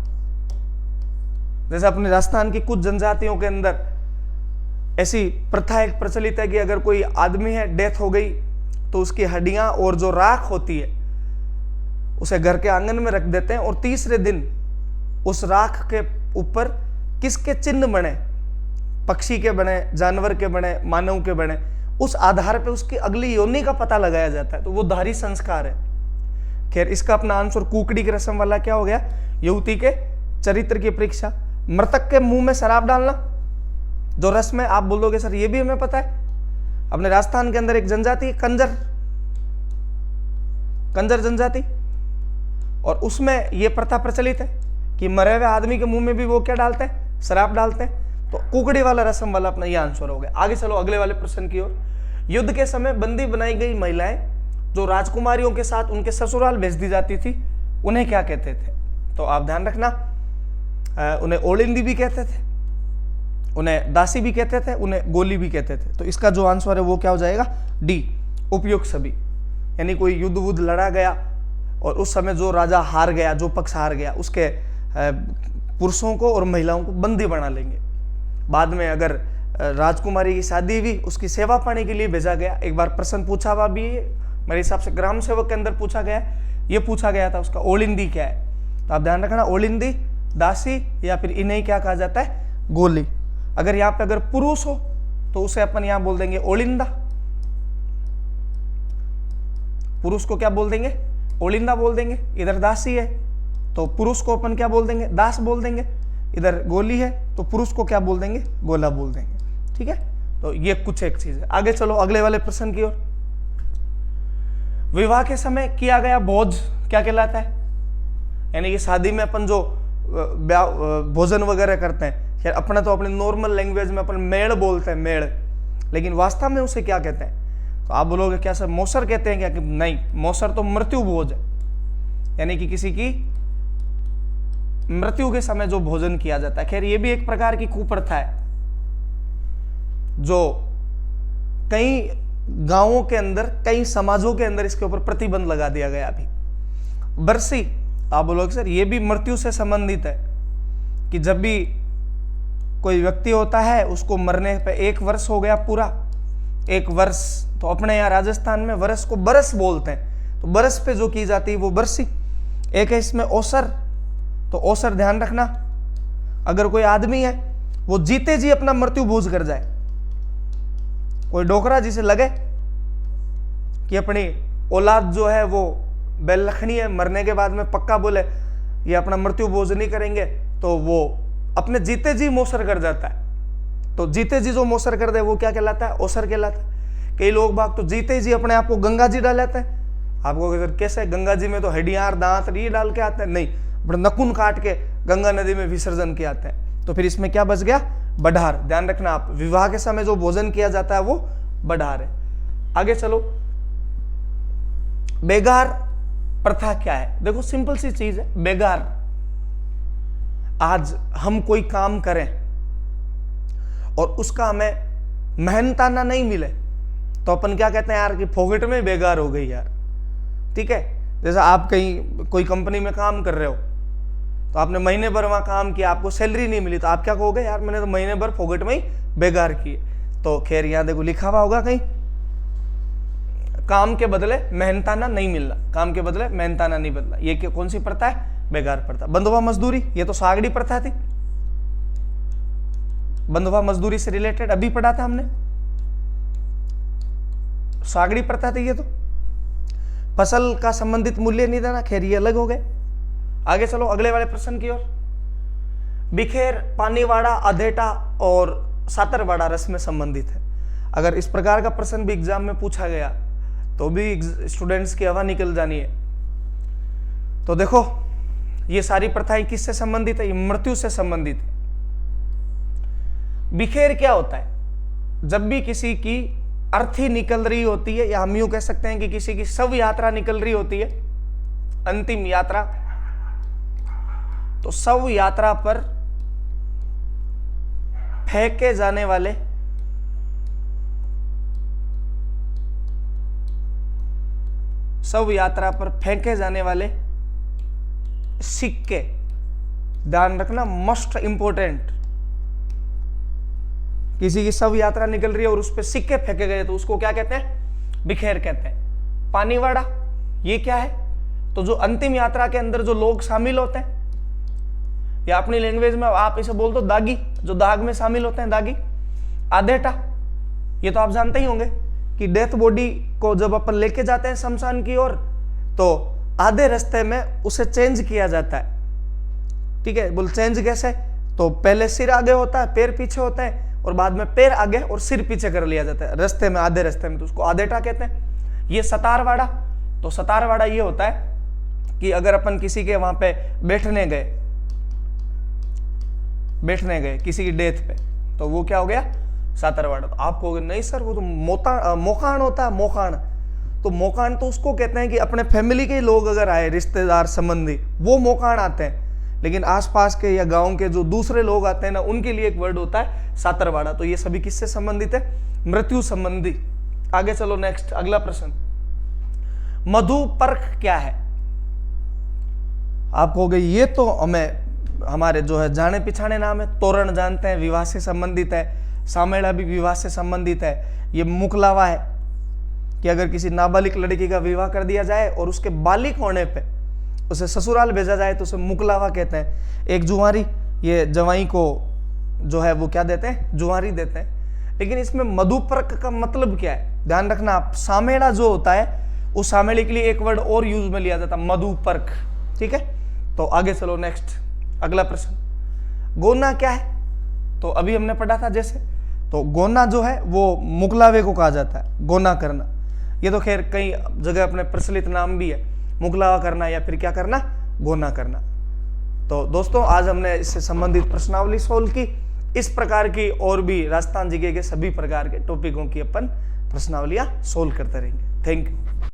जैसे अपने राजस्थान की कुछ जनजातियों के अंदर ऐसी प्रथा एक प्रचलित है कि अगर कोई आदमी है, डेथ हो गई, तो उसकी हड्डियां और जो राख होती है उसे घर के आंगन में रख देते हैं, और तीसरे दिन उस राख के ऊपर किसके चिन्ह बने, पक्षी के बने, जानवर के बने, मानव के बने, उस आधार पे उसकी अगली योनि का पता लगाया जाता है। तो वो धारी संस्कार है। खैर इसका अपना आंसर कुकड़ी की रस्म वाला क्या हो गया? युवती के चरित्र की परीक्षा। मृतक के मुंह में शराब डालना जो रस्म है, आप बोलोगे सर ये भी हमें पता है। अपने राजस्थान के अंदर एक जनजाति कंजर जनजाति, और उसमें यह प्रथा प्रचलित है कि मरे हुए आदमी के मुंह में भी वो क्या डालते हैं? शराब डालते हैं। तो कुकड़ी वाला रस्म वाला अपना ये आंसर हो गया। आगे चलो अगले वाले प्रश्न की ओर। युद्ध के समय बंदी बनाई गई महिलाएं जो राजकुमारियों के साथ उनके ससुराल भेज दी जाती थी, उन्हें क्या कहते थे? तो आप ध्यान रखना, उन्हें ओलिंदी भी कहते थे, उन्हें दासी भी कहते थे, उन्हें गोली भी कहते थे। तो इसका जो आंसर है वो क्या हो जाएगा? डी, उपयुक्त सभी। यानी कोई युद्ध वुद्ध लड़ा गया और उस समय जो राजा हार गया, जो पक्ष हार गया, उसके पुरुषों को और महिलाओं को बंदी बना लेंगे। बाद में अगर राजकुमारी की शादी हुई, उसकी सेवा पाने के लिए भेजा गया। एक बार प्रश्न पूछा हुआ भी है, मेरे हिसाब से ग्राम सेवक के अंदर पूछा गया, ये पूछा गया था उसका ओलिंदी क्या है। तो आप ध्यान रखना, ओलिंदी, दासी, या फिर इन्हें क्या कहा जाता है? गोली। अगर यहाँ पे अगर पुरुष हो तो उसे अपन यहाँ बोल देंगे ओलिंदा। पुरुष को क्या बोल देंगे? ओलिंदा बोल देंगे। इधर दासी है तो पुरुष को अपन क्या बोल देंगे? दास बोल देंगे। इधर गोली है तो पुरुष को क्या बोल देंगे? गोला बोल देंगे। ठीक है, तो ये कुछ एक चीज है। आगे चलो अगले वाले प्रश्न की ओर। विवाह के समय किया गया भोज क्या कहलाता है? यानी कि शादी में अपन जो भोजन वगैरह करते हैं, खैर अपना तो अपने नॉर्मल लैंग्वेज में अपन मेड़ बोलते हैं, मेड़, लेकिन वास्तव में उसे क्या कहते हैं? तो आप बोलोगे क्या सर मौसर कहते हैं क्या? कि नहीं, मौसर तो मृत्यु भोज है, यानी कि किसी की मृत्यु के समय जो भोजन किया जाता है। खैर ये भी एक प्रकार की कुप्रथा है जो कई गांवों के अंदर, कई समाजों के अंदर इसके ऊपर प्रतिबंध लगा दिया गया। अभी बरसी, आप बोलोगे सर ये भी मृत्यु से संबंधित है कि जब भी कोई व्यक्ति होता है उसको मरने पे 1 वर्ष हो गया पूरा, 1 वर्ष, तो अपने यहाँ राजस्थान में वर्ष को बरस बोलते हैं, तो बरस पे जो की जाती है वो बरसी। एक है इसमें ओसर, तो ओसर ध्यान रखना, अगर कोई आदमी है वो जीते जी अपना मृत्यु भोज कर जाए, कोई डोकरा जिसे लगे कि अपनी औलाद जो है वो बेलखनी है, मरने के बाद में पक्का बोले ये अपना मृत्यु भोज नहीं करेंगे, तो वो अपने जीते जी मोसर कर जाता है। तो जीते जी जो मोसर कर दे वो क्या कहलाता है? ओसर कहलाता है। कई लोग बाग तो जीते जी अपने आप को गंगा जी डाल लेते हैं। आपको अगर कैसे? गंगा जी में तो हड्डियां दांत ये डाल के आते हैं, नहीं, अपने नकुन काट के गंगा नदी में विसर्जन किए आते हैं। तो फिर इसमें क्या बच गया? बढार। ध्यान रखना आप, विवाह के समय जो भोजन किया जाता है वो बढार है। आगे चलो, बेगार प्रथा क्या है? देखो सिंपल सी चीज है, बेगार। आज हम कोई काम करें और उसका हमें मेहनताना नहीं मिले तो अपन क्या कहते हैं? यार कि फोकट में बेगार हो गई यार। ठीक है, जैसा आप कहीं कोई कंपनी में काम कर रहे हो तो आपने महीने भर वहां काम किया, आपको सैलरी नहीं मिली, तो आप क्या कहोगे? यार मैंने तो महीने भर फोकट में ही बेगार किए। तो खैर यहां देखो लिखा हुआ होगा कहीं, काम के बदले मेहनताना नहीं मिलना, काम के बदले मेहनताना नहीं बदला। ये कौन सी प्रथा है? बेगार प्रथा। बंधुआ मजदूरी, ये तो सागड़ी प्रथा थी, बंधुआ मजदूरी से रिलेटेड अभी पढ़ा था हमने, सागड़ी प्रथा थी ये तो। फसल का संबंधित मूल्य नहीं देना, खैर ये अलग हो गए। आगे चलो अगले वाले प्रश्न की ओर। बिखेर, पानीवाड़ा, अधेटा और सातरवाड़ा रस में संबंधित है। अगर इस प्रकार का प्रश्न भी एग्जाम में पूछा गया तो भी स्टूडेंट्स की हवा निकल जानी है। तो देखो ये सारी प्रथाएं किससे संबंधित है? ये मृत्यु से संबंधित है। बिखेर क्या होता है? जब भी किसी की अर्थी निकल रही होती है, या हम यूं कह सकते हैं कि किसी की शव यात्रा निकल रही होती है, अंतिम यात्रा, तो शव यात्रा पर फेंके जाने वाले शव यात्रा पर फेंके जाने वाले सिक्के, ध्यान रखना मोस्ट इंपोर्टेंट। किसी की शव यात्रा निकल रही है और उस पर सिक्के फेंके गए तो उसको क्या कहते हैं? बिखेर कहते हैं। पानीवाड़ा, ये क्या है? तो जो अंतिम यात्रा के अंदर जो लोग शामिल होते हैं, या अपनी लैंग्वेज में आप इसे बोल दो दागी, जो दाग में शामिल होते हैं, दागी। आधेटा, ये तो आप जानते ही होंगे कि डेथ बॉडी को जब अपन लेके जाते हैं शमशान की ओर, तो आधे रास्ते में उसे चेंज किया जाता है। ठीक है, बोल चेंज कैसे? तो पहले सिर आगे होता है, पैर पीछे होता है, और बाद में पैर आगे और सिर पीछे कर लिया जाता है रास्ते में, आधे रास्ते में, तो उसको आधेटा कहते हैं। ये सतारवाड़ा, तो सतारवाड़ा ये होता है कि अगर अपन किसी के वहां पे बैठने गए किसी की डेथ पे, तो वो क्या हो गया? सतारवाड़ा। तो आप कहोगे नहीं सर वो तो मोकाण होता है, मोकाण। तो मोकाण तो उसको कहते हैं कि अपने फैमिली के लोग अगर आए, रिश्तेदार संबंधी, वो मोकाण आते हैं। लेकिन आसपास के या गांव के जो दूसरे लोग आते हैं ना, उनके लिए एक वर्ड होता है सातरवाड़ा। तो ये सभी किससे संबंधित है? मृत्यु संबंधी। आगे चलो, नेक्स्ट अगला प्रश्न, मधुपर्क क्या है? आप कहोगे ये तो हमारे जो है जाने पिछाने नाम है। तोरण जानते हैं, विवाह से संबंधित है। सामेड़ा भी विवाह से संबंधित है। ये मुकलावा है कि अगर किसी नाबालिग लड़की का विवाह कर दिया जाए और उसके बालिग होने पे उसे ससुराल भेजा जाए तो उसे मुकलावा कहते हैं। एक जुआरी, ये जवाई को जो है वो क्या देते हैं? जुआरी देते हैं। लेकिन इसमें मधुपर्क का मतलब क्या है? ध्यान रखना आप, सामेड़ा जो होता है उस सामेड़े के लिए एक वर्ड और यूज में लिया जाता है, मधुपर्क। ठीक है, तो आगे चलो, नेक्स्ट अगला प्रश्न, गोना क्या है? तो अभी हमने पढ़ा था जैसे, तो गोना जो है वो मुकलावे को कहा जाता है, गोना करना। ये तो खैर कई जगह अपने प्रचलित नाम भी है, मुकलावा करना या फिर क्या करना? गोना करना। तो दोस्तों आज हमने इससे संबंधित प्रश्नावली सोल्व की। इस प्रकार की और भी राजस्थान जीके के सभी प्रकार के टॉपिकों की अपन प्रश्नावलियां सोल्व करते रहेंगे। Thank you.